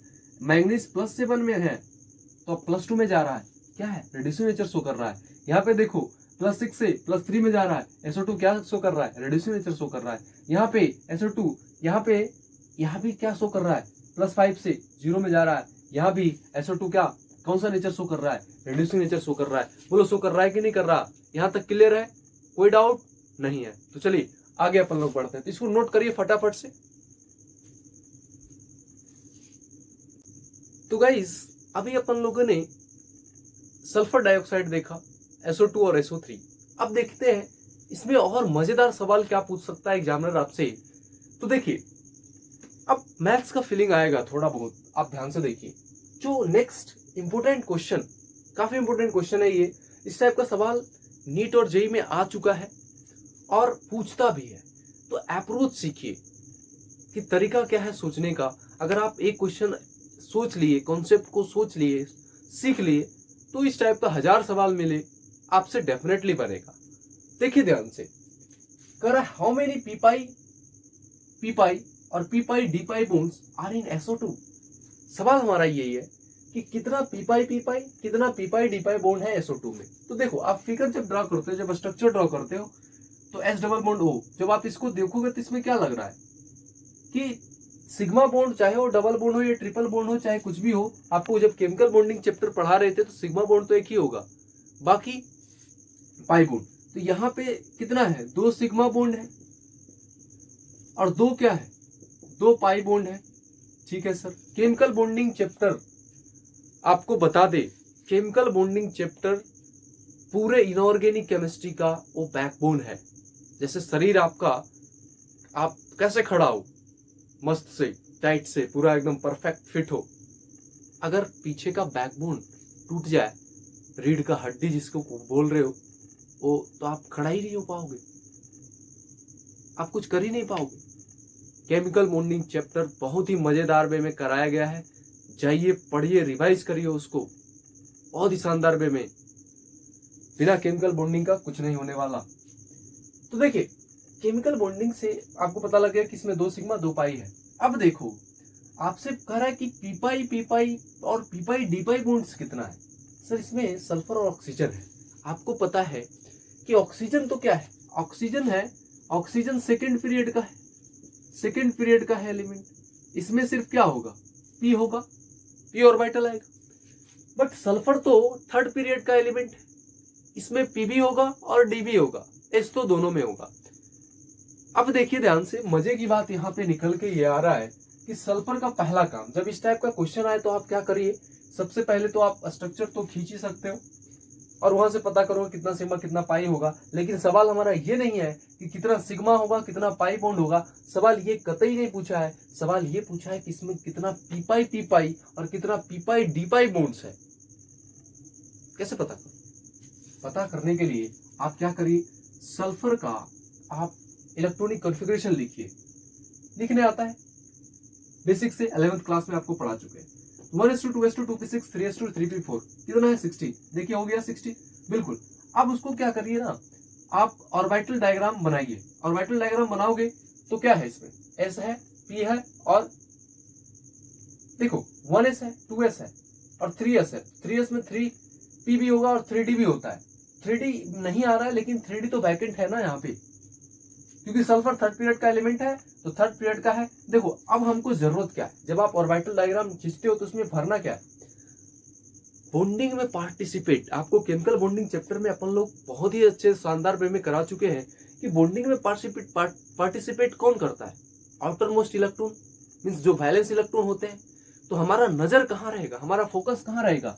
मैंगनीज +7 में है तो अब +2 में जा रहा है, क्या है, रिड्यूसिंग नेचर शो कर रहा है। यहाँ पे देखो +6 से +3 में जा रहा है, SO2 क्या शो कर रहा है, रिड्यूसिंग नेचर शो कर रहा है। यहाँ पे SO2 यहाँ भी क्या शो कर रहा है, +5 से 0 में जा रहा है, यहाँ भी SO2 क्या, कौन सा नेचर शो कर रहा है, रिड्यूसिंग नेचर शो कर रहा है। बोलो शो कर रहा है कि नहीं कर रहा, यहाँ तक क्लियर है, कोई डाउट नहीं है। तो चलिए आगे अपन लोग बढ़ते हैं, तो इसको नोट करिए फटाफट से। तो गाइस अभी अपन लोगों ने सल्फर डाइऑक्साइड देखा, SO2 और SO3। अब देखते हैं इसमें और मजेदार सवाल क्या पूछ सकता है एग्जामिनर आपसे। तो देखिए अब मैथ्स का फीलिंग आएगा थोड़ा बहुत, आप ध्यान से देखिए। जो नेक्स्ट इंपोर्टेंट क्वेश्चन, काफी इंपोर्टेंट क्वेश्चन है ये, इस टाइप का सवाल नीट और जेई में आ चुका है और पूछता भी है। तो अप्रोच सीखिए कि तरीका क्या है सोचने का। अगर आप एक क्वेश्चन सोच लिए, कॉन्सेप्ट को सोच लिए, सीख लिए, तो इस टाइप का 1000 सवाल मिले आपसे डेफिनेटली बनेगा। देखिए ध्यान से, कर हाउ मेनी पी पाई और p pi d pi bones are in SO2। सवाल हमारा यही है कि कितना पी पाई कितना P pi d pi bond है SO2 में। तो देखो आप फिगर जब ड्रॉ करते हो, जब स्ट्रक्चर ड्रॉ करते हो तो S डबल बॉन्ड O, जब आप इसको देखोगे तो इसमें क्या लग रहा है कि सिग्मा बॉन्ड, चाहे वो डबल बॉन्ड हो या ट्रिपल बॉन्ड हो, चाहे कुछ भी हो, आपको जब केमिकल बॉन्डिंग चैप्टर पढ़ा रहे थे तो सिग्मा बॉन्ड तो एक ही होगा, बाकी पाई बॉन्ड। तो यहाँ पे कितना है, 2 सिग्मा बॉन्ड है और 2 क्या है, 2 पाई बॉन्ड है। ठीक है सर, केमिकल बॉन्डिंग चैप्टर आपको बता दे, केमिकल बॉन्डिंग चैप्टर पूरे इनऑर्गेनिक केमिस्ट्री का वो बैकबोन है। जैसे शरीर आपका, आप कैसे खड़ा हो, मस्त से टाइट से पूरा एकदम परफेक्ट फिट हो, अगर पीछे का बैकबोन टूट जाए, रीढ़ का हड्डी जिसको बोल रहे हो वो, तो आप खड़ा ही नहीं हो पाओगे, आप कुछ कर ही नहीं पाओगे। केमिकल बॉन्डिंग चैप्टर बहुत ही मजेदार वे में कराया गया है, जाइए पढ़िए, रिवाइज करिए उसको, बहुत ही शानदार वे में। बिना केमिकल बॉन्डिंग का कुछ नहीं होने वाला। तो देखिए केमिकल बॉन्डिंग से आपको पता लग गया कि इसमें 2 सिग्मा 2 पाई है। अब देखो आपसे कह रहा है कि पी पाई और p pi d pi bonds कितना है। सर इसमें सल्फर और ऑक्सीजन है। आपको पता है कि ऑक्सीजन तो क्या है, ऑक्सीजन है, ऑक्सीजन सेकेंड पीरियड का है, सेकेंड पीरियड का है एलिमेंट। इसमें सिर्फ क्या होगा, पी होगा, पी ऑर्बिटल आएगा। बट सल्फर तो थर्ड पीरियड का एलिमेंट है, इसमें पी भी होगा और डी भी होगा, एस तो दोनों में होगा। अब देखिए ध्यान से, मजे की बात यहाँ पे निकल के ये आ रहा है कि सल्फर का पहला काम, जब इस टाइप का क्वेश्चन आए तो आप क्या करिए, सबसे पहले तो आप स्ट्रक्चर तो खींच ही सकते हो और वहां से पता करो कितना सिग्मा कितना पाई होगा। लेकिन सवाल हमारा ये नहीं है कि कितना सिग्मा होगा कितना पाई बॉन्ड होगा, सवाल ये कतई नहीं पूछा है। सवाल ये पूछा है कि इसमें कितना पी पाई और कितना P pi d pi bonds है। कैसे पता करो, पता करने के लिए आप क्या करिए, सल्फर का आप इलेक्ट्रॉनिक कॉन्फ़िगरेशन लिखिए। लिखने आता है, बेसिक से 11th क्लास में आपको पढ़ा चुके हैं। 1:2 2:2 2p6 3:2 3p4 कितना है 60। देखिए हो गया 60 बिल्कुल। अब उसको क्या करिए ना, आप ऑर्बिटल डायग्राम बनाइए। ऑर्बिटल डायग्राम बनाओगे तो क्या है, इसमें s है, p है और देखो 1s है, 2s है और 3s है। 3s में 3p भी होगा और 3d भी होता है। 3d नहीं आ रहा है लेकिन 3d तो वैकेंट है ना यहाँ पे, क्योंकि सल्फर थर्ड पीरियड का एलिमेंट है तो थर्ड पीरियड का है। देखो अब हमको जरूरत क्या है, जब आप ऑर्बिटल डायग्राम खींचते हो तो उसमें भरना क्या है, बॉन्डिंग में पार्टिसिपेट। आपको केमिकल बॉन्डिंग चैप्टर में अपन लोग बहुत ही अच्छे शानदार वे में करा चुके हैं कि बॉन्डिंग में पार्टिसिपेट कौन करता है, आउटर मोस्ट इलेक्ट्रॉन, मीन्स जो वैलेंस इलेक्ट्रॉन होते हैं। तो हमारा नजर कहाँ रहेगा, हमारा फोकस कहाँ रहेगा,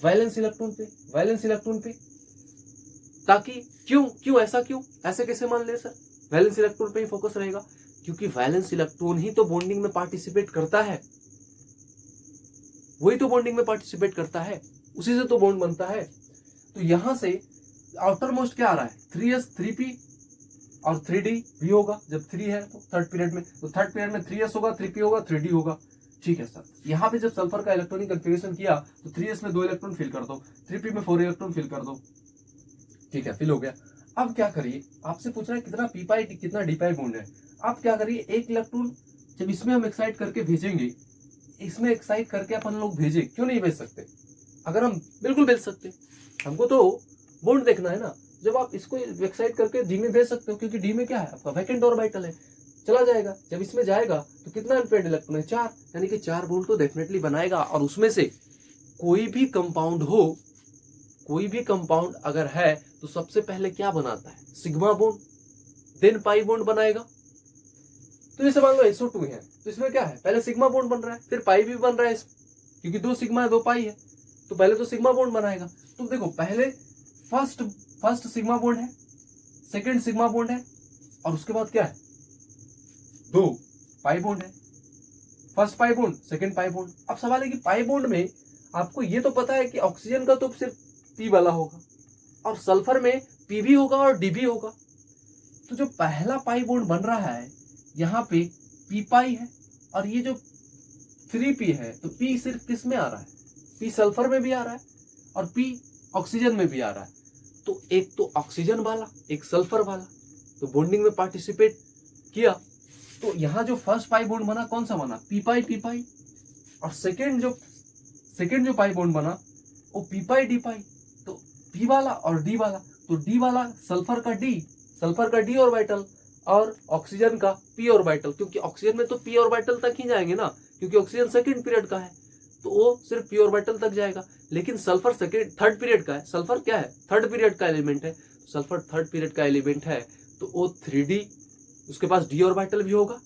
वैलेंस इलेक्ट्रॉन पे, वैलेंस इलेक्ट्रॉन पे। ताकि क्यों ऐसा, क्यों ऐसे कैसे मान ले सर, वैलेंस इलेक्ट्रॉन पे ही फोकस रहेगा, क्योंकि वैलेंस इलेक्ट्रॉन ही तो बॉन्डिंग में पार्टिसिपेट करता है, वही तो बॉन्डिंग में पार्टिसिपेट करता है, उसी से तो बॉन्ड बनता है। तो यहां से आउटर मोस्ट क्या आ रहा है, 3s 3p और 3d भी होगा। जब 3 है तो थर्ड पीरियड में, तो थर्ड पीरियड में 3s होगा, 3p होगा, 3d होगा। ठीक है सर, यहाँ पे जब सल्फर का इलेक्ट्रॉनिक कन्फिगरेशन किया तो 3s में 2 इलेक्ट्रॉन फिल कर दो, 3p में 4 इलेक्ट्रॉन फिल कर दो। ठीक है, फिल हो गया। अब क्या करिए, आपसे पूछ रहा है कितना पी पाई कितना डी पाई बॉन्ड है। आप क्या करिए, एक इलेक्ट्रॉन जब इसमें हम एक्साइट करके भेजेंगे, इसमें एक्साइट करके अपन लोग भेजे, क्यों नहीं भेज सकते, अगर हम बिल्कुल भेज सकते, हमको तो बॉन्ड देखना है ना। जब आप इसको एक्साइट करके डी में भेज सकते हो, क्योंकि डी में क्या है आपका वैकेंट ऑर्बिटल है, चला जाएगा। जब इसमें जाएगा तो कितना अनपेयर्ड इलेक्ट्रॉन है, 4, यानी कि 4 बॉन्ड तो डेफिनेटली बनाएगा। और उसमें से कोई भी कंपाउंड हो, कोई भी कंपाउंड अगर है तो सबसे पहले क्या बनाता है, sigma bond, then pi bond बनाएगा। तो जैसे मान लो SO2 है तो इसमें क्या है, पहले सिग्मा बॉन्ड बन रहा है, फिर पाई भी बन रहा है, क्योंकि 2 सिग्मा है 2 पाई है, तो पहले तो सिग्मा बॉन्ड बनाएगा। तो देखो पहले फर्स्ट सिग्मा बॉन्ड है, सेकंड सिग्मा बॉन्ड है और उसके बाद क्या है, 2 पाई बॉन्ड है, first pi bond second pi bond. अब सवाल है कि पाई बॉन्ड में आपको ये तो पता है कि ऑक्सीजन का तो सिर्फ पी वाला होगा और सल्फर में पी भी होगा और डी भी होगा। तो जो पहला पाई बॉन्ड बन रहा है यहाँ पे पी पाई है और ये जो 3p है, तो p सिर्फ किस में आ रहा है, p सल्फर में भी आ रहा है और p ऑक्सीजन में भी आ रहा है। तो एक तो ऑक्सीजन वाला एक सल्फर वाला, तो बॉन्डिंग में पार्टिसिपेट किया। तो यहाँ जो फर्स्ट पाई बॉन्ड बना कौन सा बना, पी पाई और सेकेंड जो सेकेंड जो पाई बॉन्ड बना वो पी पाई डी पाई, तो पी वाला और डी वाला, तो डी वाला सल्फर का डी ऑर्बिटल और ऑक्सीजन का पी ऑर्बिटल, क्योंकि ऑक्सीजन में तो पी ऑर्बिटल तक ही जाएंगे ना, क्योंकि ऑक्सीजन सेकंड पीरियड का है तो वो सिर्फ पी ऑर्बिटल तक जाएगा। लेकिन सल्फर थर्ड पीरियड का है, सल्फर क्या है, थर्ड पीरियड का एलिमेंट है, सल्फर थर्ड पीरियड का एलिमेंट है, तो वो 3d, उसके पास डी ऑर्बिटल भी होगा।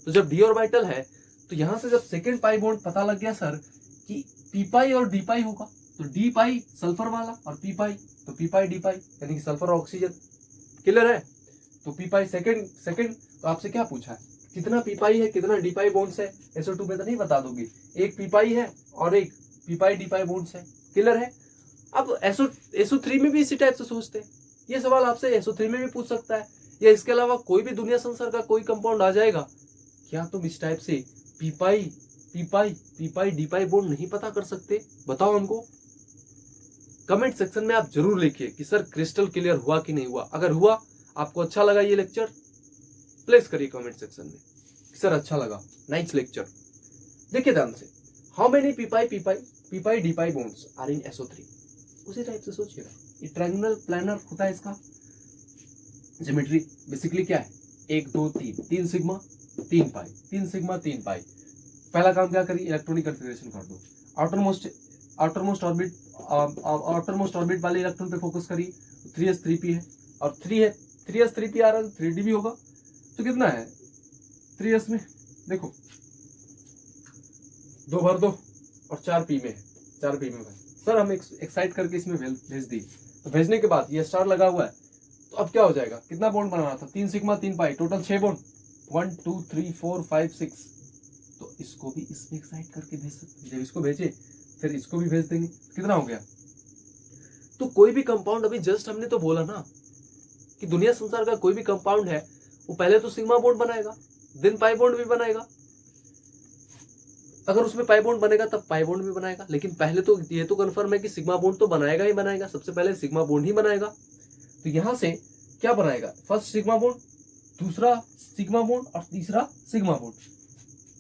तो जब डी ऑर्बिटल है तो यहां से जब सेकेंड पाई बॉन्ड पता लग गया सर कि पी पाई और डी पाई होगा, तो डी पाई सल्फर वाला और पी पाई तो पी पाई डी पाई, यानी कि सल्फर और ऑक्सीजन। क्लियर है? तो पी पाई सेकेंड तो आपसे क्या पूछा है, कितना पी पाई है कितना डी पाई बॉन्ड्स है, SO2 में तो नहीं बता दोगे, एक पी पाई है और एक P pi d pi bonds है। क्लियर है? अब SO3 में भी इसी टाइप से सोचते हैं, ये सवाल आपसे SO3 में भी पूछ सकता है, या इसके अलावा कोई भी दुनिया संसार का कोई कंपाउंड आ जाएगा, क्या तुम इस टाइप से P pi d pi bond नहीं पता कर सकते? बताओ हमको। कमेंट सेक्शन में आप जरूर लिखिए कि सर क्रिस्टल क्लियर हुआ कि नहीं हुआ। अगर हुआ, आपको अच्छा लगा ये लेक्चर, प्लेस करिए कमेंट सेक्शन में सर अच्छा लगा, नाइस लेक्चर। देखिए ध्यान से, how many p pi d pi bonds are in SO3, उसी टाइप से सोचिएगा। ये ट्रायंगुलर प्लानर होता है, इसका ज्योमेट्री बेसिकली क्या है, 1 2 3, 3 सिग्मा 3 पाई, 3 सिग्मा 3 पाई। पहला काम क्या करिए, इलेक्ट्रॉनिक कन्फिगरेशन कर दो, आउटरमोस्ट ऑर्बिट वाले इलेक्ट्रॉन पे फोकस करिए, 3s 3p है और 3s 3p आ रहा है, 3d भी होगा, तो कितना है 3s में, देखो 2 भर दो और 4p में है, 4p में है सर, हम एक्साइट करके इसमें भेज दी, तो भेजने के बाद ये स्टार लगा हुआ है, तो अब क्या हो जाएगा, कितना बॉन्ड बनाना था, 3 सिग्मा 3 पाई, टोटल 6 बॉन्ड, 1 2 3 4 5 6, तो इसको भी इसमें एक्साइट करके भेज सकते हैं। जब इसको भेजे फिर इसको भी भेज देंगे, कितना हो गया। तो कोई भी कंपाउंड, अभी जस्ट हमने तो बोला ना कि दुनिया संसार का कोई भी कंपाउंड है वो पहले तो सिग्मा बॉन्ड बनाएगा, देन पाई बॉन्ड भी बनाएगा, अगर उसमें पाई बॉन्ड बनेगा तब पाई बॉन्ड भी बनाएगा, लेकिन पहले तो ये तो कंफर्म है कि सिग्मा बॉन्ड तो बनाएगा ही बनाएगा, सबसे पहले सिग्मा बॉन्ड ही बनाएगा। तो यहां से क्या बनाएगा, फर्स्ट सिग्मा बॉन्ड, दूसरा सिग्मा बॉन्ड और तीसरा सिग्मा बॉन्ड।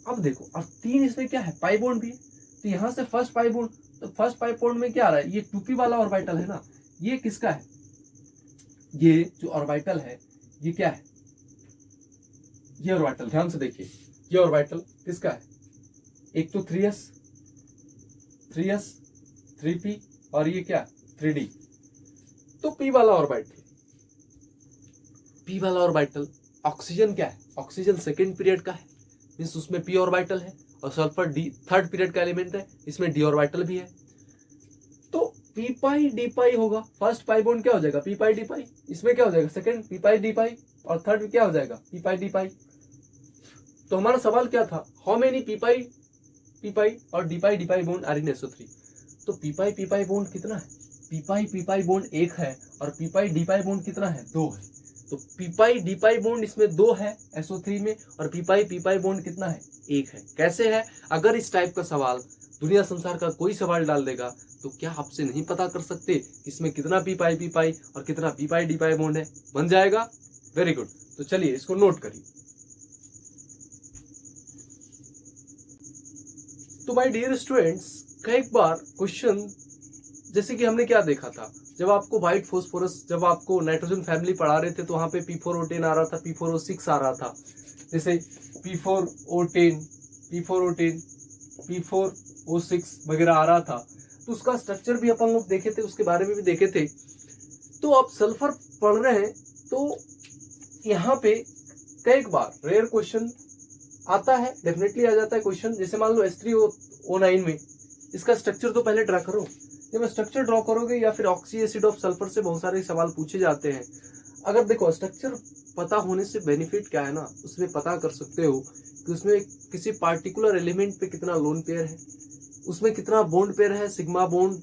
अब देखो, और 3 इसमें क्या है, पाई बॉन्ड भी है, तो यहां से फर्स्ट पाई बॉन्ड, तो फर्स्ट पाई बॉन्ड में क्या आ रहा है, ये 2p वाला ऑर्बिटल है ना, ये किसका है, ये जो ऑर्बिटल है ये क्या है, ये ऑर्बिटल, ध्यान से देखिए, ये ऑर्बिटल किसका है, एक तो 3s 3p और ये क्या 3d, तो p वाला ऑर्बिटल, ऑक्सीजन क्या है, ऑक्सीजन सेकेंड पीरियड का है, मीन्स उसमें p ऑर्बिटल है, और सल्फर थर्ड पीरियड का एलिमेंट है, इसमें d ऑर्बिटल भी है, तो p पाई डी पाई होगा, फर्स्ट पाई बॉन्ड क्या हो जाएगा, p पाई डी पाई, इसमें क्या हो जाएगा, सेकेंड p पाई डी पाई, और थर्ड क्या हो जाएगा, p पाई डी पाई। तो हमारा सवाल क्या था, हाउ मेनी p पाई और d pi bond are in SO3, तो p पाई बॉन्ड कितना है, p पाई बॉन्ड 1 है, और p पाई डी पाई बॉन्ड कितना है, 2 है, तो p पाई डी पाई बॉन्ड इसमें 2 है SO3 में, और p पाई बॉन्ड कितना है, 1 है। कैसे है, अगर इस टाइप का सवाल दुनिया संसार का कोई सवाल डाल देगा तो क्या आपसे नहीं पता कर सकते इसमें कितना p पाई और कितना p पाई डी पाई बॉन्ड है, बन जाएगा। वेरी गुड, तो चलिए इसको नोट करिए। तो माय डियर स्टूडेंट्स, कई बार क्वेश्चन, जैसे कि हमने क्या देखा था, जब आपको व्हाइट फॉस्फोरस, जब आपको नाइट्रोजन फैमिली पढ़ा रहे थे तो वहां पे P4O10 आ रहा था, P4O6 आ रहा था, जैसे P4O10 P4O6 वगैरह आ रहा था, तो उसका स्ट्रक्चर भी अपन लोग देखे थे, उसके बारे में भी देखे थे। तो आप सल्फर पढ़ रहे हैं तो यहाँ पे कई बार रेयर क्वेश्चन आता है, डेफिनेटली आ जाता है क्वेश्चन, जैसे मान लो H3O9 में इसका स्ट्रक्चर तो पहले ड्रा करो, जब स्ट्रक्चर ड्रॉ करोगे या फिर ऑक्सी एसिड ऑफ सल्फर से बहुत सारे सवाल पूछे जाते हैं। अगर देखो स्ट्रक्चर पता होने से बेनिफिट क्या है ना, उसमें पता कर सकते हो कि उसमें किसी पार्टिकुलर एलिमेंट पे कितना लोन पेयर है, उसमें कितना बॉन्ड पेयर है, सिग्मा बॉन्ड,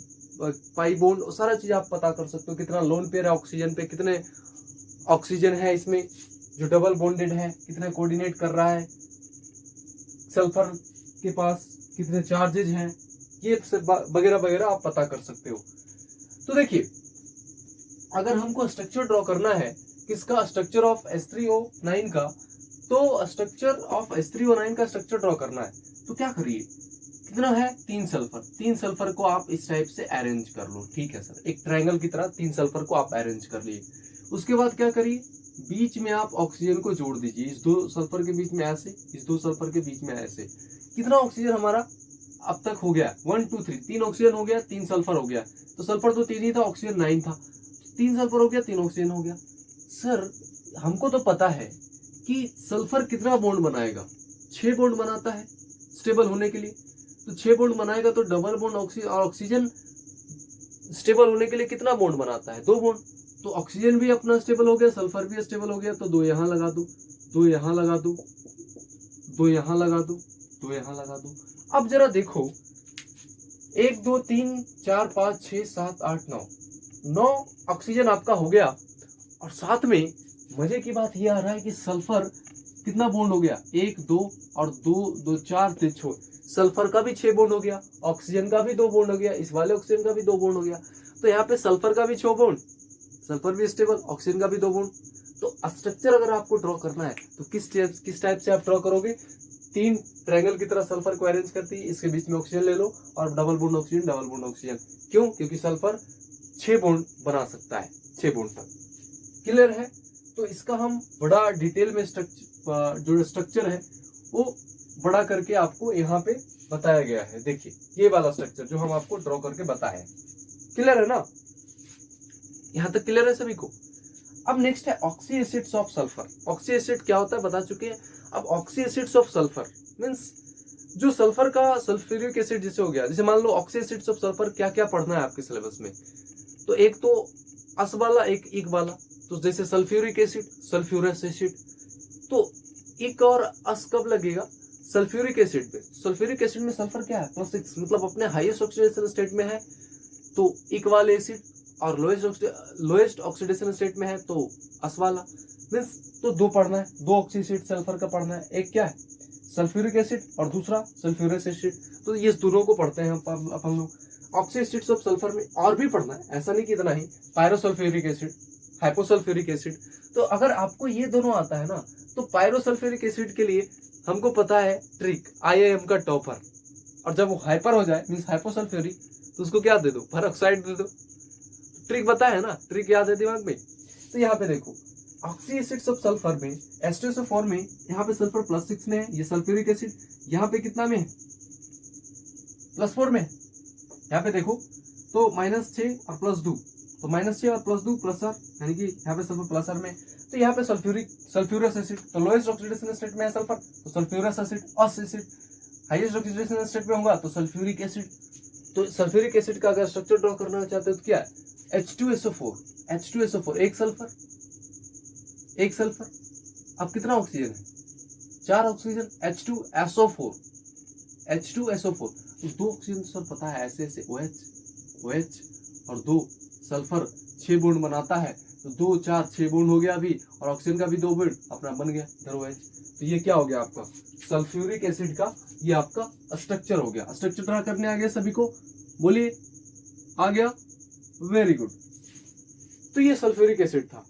पाई बॉन्ड, सारा चीज आप पता कर सकते हो, कितना लोन पेयर है ऑक्सीजन पे, कितने ऑक्सीजन है इसमें जो डबल बॉन्डेड है, कितने कोऑर्डिनेट कर रहा है, सल्फर के पास कितने चार्जेज हैं, ये वगैरह वगैरह आप पता कर सकते हो। तो देखिए, अगर हमको स्ट्रक्चर ड्रॉ करना है किसका, स्ट्रक्चर ऑफ H3O9 का, तो स्ट्रक्चर ऑफ H3O9 का स्ट्रक्चर ड्रॉ करना है तो क्या करिए, कितना है 3 सल्फर। 3 सल्फर को आप इस टाइप से अरेंज कर लो, ठीक है सर, एक ट्रायंगल की तरह 3 सल्फर को आप अरेंज कर लिए। उसके बाद क्या करिए, बीच में आप ऑक्सीजन को जोड़ दीजिए, इस 2 सल्फर के बीच में ऐसे, इस 2 सल्फर के बीच में ऐसे। कितना ऑक्सीजन हमारा अब तक हो गया, 1 2 3, 3 ऑक्सीजन हो गया, 3 सल्फर हो गया। तो सल्फर तो 3 ही था, ऑक्सीजन 9 था, 3 सल्फर हो गया, 3 ऑक्सीजन हो गया। सर हमको तो पता है कि सल्फर कितना बॉन्ड बनाएगा, 6 बॉन्ड बनाता है स्टेबल होने के लिए। तो 6 बॉन्ड बनाएगा तो डबल बॉन्ड ऑक्सीजन स्टेबल होने के लिए कितना बॉन्ड बनाता है, 2 बॉन्ड। तो ऑक्सीजन भी अपना स्टेबल हो गया, सल्फर भी स्टेबल हो गया, तो 2 यहां लगा दो, 2 यहां लगा दो, 2 यहां लगा दो, 2 यहां लगा दो। अब जरा देखो 1 2 3 4 5 6 7 8 9 ऑक्सीजन आपका हो गया। और साथ में मजे की बात यह आ रहा है कि सल्फर कितना बॉन्ड हो गया, 1 2 और 2 2 4 3 6, सल्फर का भी 6 बॉन्ड हो गया, ऑक्सीजन का भी 2 बॉन्ड हो गया, इस वाले ऑक्सीजन का भी 2 बॉन्ड हो गया। तो यहाँ पे सल्फर का भी 6 बॉन्ड, सल्फर भी स्टेबल, ऑक्सीजन का भी 2 बॉन्ड। तो स्ट्रक्चर अगर आपको ड्रॉ करना है तो किस टाइप से आप ड्रॉ करोगे, 3 ट्रायंगल की तरह सल्फर को अरेंज करती है, इसके बीच में ऑक्सीजन ले लो और double bond oxygen, double bond oxygen. क्यों, क्योंकि सल्फर 6 बॉन्ड बना सकता है, 6 बॉन्ड तक। क्लियर है। तो इसका हम बड़ा डिटेल में जो स्ट्रक्चर है वो बड़ा करके आपको यहाँ पे बताया गया है। देखिए ये वाला स्ट्रक्चर जो हम आपको ड्रॉ करके बताए, क्लियर है ना, यहां तक क्लियर है सभी को। अब नेक्स्ट है oxy acids of sulphur. Oxy acid क्या होता है बता चुके हैं। अब oxy acids of sulphur means जो सल्फर का सल्फ्यूरिक एसिड जैसे हो गया, जैसे मान लो ऑक्सी एसिड्स ऑफ सल्फर क्या क्या पढ़ना है आपके सिलेबस में, तो एक तो अस वाला, एक इक वाला। तो जैसे सल्फ्यूरिक एसिड, सल्फ्यूरस एसिड, तो इक और अस कब लगेगा, सल्फ्यूरिक एसिड पे। सल्फ्यूरिक एसिड में सल्फर क्या है, +6, मतलब अपने हाईएस्ट ऑक्सीडेशन स्टेट में है तो इक वाले एसिड, और लोएस्ट ऑक्सीडेशन स्टेट में है तो अस वाला। मींस तो 2 पढ़ना है, 2 ऑक्सी एसिड सल्फर का पढ़ना है, एक क्या है सल्फ्यूरिक एसिड और दूसरा सल्फ्यूरस एसिड। तो ये दोनों को पढ़ते हैं अपन लोग। ऑक्सी एसिड्स ऑफ सल्फर में और भी पढ़ना है, ऐसा नहीं कि इतना ही, पायरोसल्फ्यूरिक एसिड, हाइपोसल्फ्यूरिक एसिड। तो अगर आपको ये दोनों आता है ना, तो पायरोसल्फ्यूरिक एसिड के लिए हमको पता है ट्रिक, IIM का टॉपर। और जब वो हाइपर हो जाए मींस हाइपोसल्फ्यूरिक, तो उसको क्या दे दो, पेरोक्साइड दे दो। ट्रिक पता है ना, ट्रिक याद है दिमाग में। तो यहाँ पे देखो ऑक्सी एसिड्स ऑफ सल्फर में H2SO4 में यहाँ पे सल्फर +6 में है, ये सल्फ्यूरिक एसिड यहाँ पे कितना में है, +4 में। यहाँ पे देखो तो -6 और +2, तो -6 और +2 +4, यानी कि यहाँ पे सल्फर +R में। तो यहाँ पे सल्फ्यूरस एसिड, तो लोएस्ट ऑक्सीडेशन स्टेट में है सल्फर, तो सल्फ्यूरस एसिड, अस एसिड। हाईएस्ट ऑक्सीडेशन स्टेट में होगा तो सल्फ्यूरिक एसिड। तो सल्फ्यूरिक एसिड का अगर स्ट्रक्चर ड्रॉ करना चाहते हो तो क्या है, H2SO4, H2SO4, एक सल्फर, एक सल्फर। अब कितना ऑक्सीजन है, 4 ऑक्सीजन, H2SO4, H2SO4। तो 2 ऑक्सीजन सर पता है ऐसे ऐसे OH और 2 सल्फर 6 बॉन्ड बनाता है, तो 2 4 6 बॉन्ड हो गया अभी, और ऑक्सीजन का भी 2 बॉन्ड अपना बन गया इधर OH। तो ये क्या हो गया आपका सल्फ्यूरिक एसिड का, ये आपका स्ट्रक्चर हो गया। स्ट्रक्चर ड्रा करने आ गया सभी को, बोलिए आ गया, वेरी गुड। तो ये सल्फ्यूरिक एसिड था,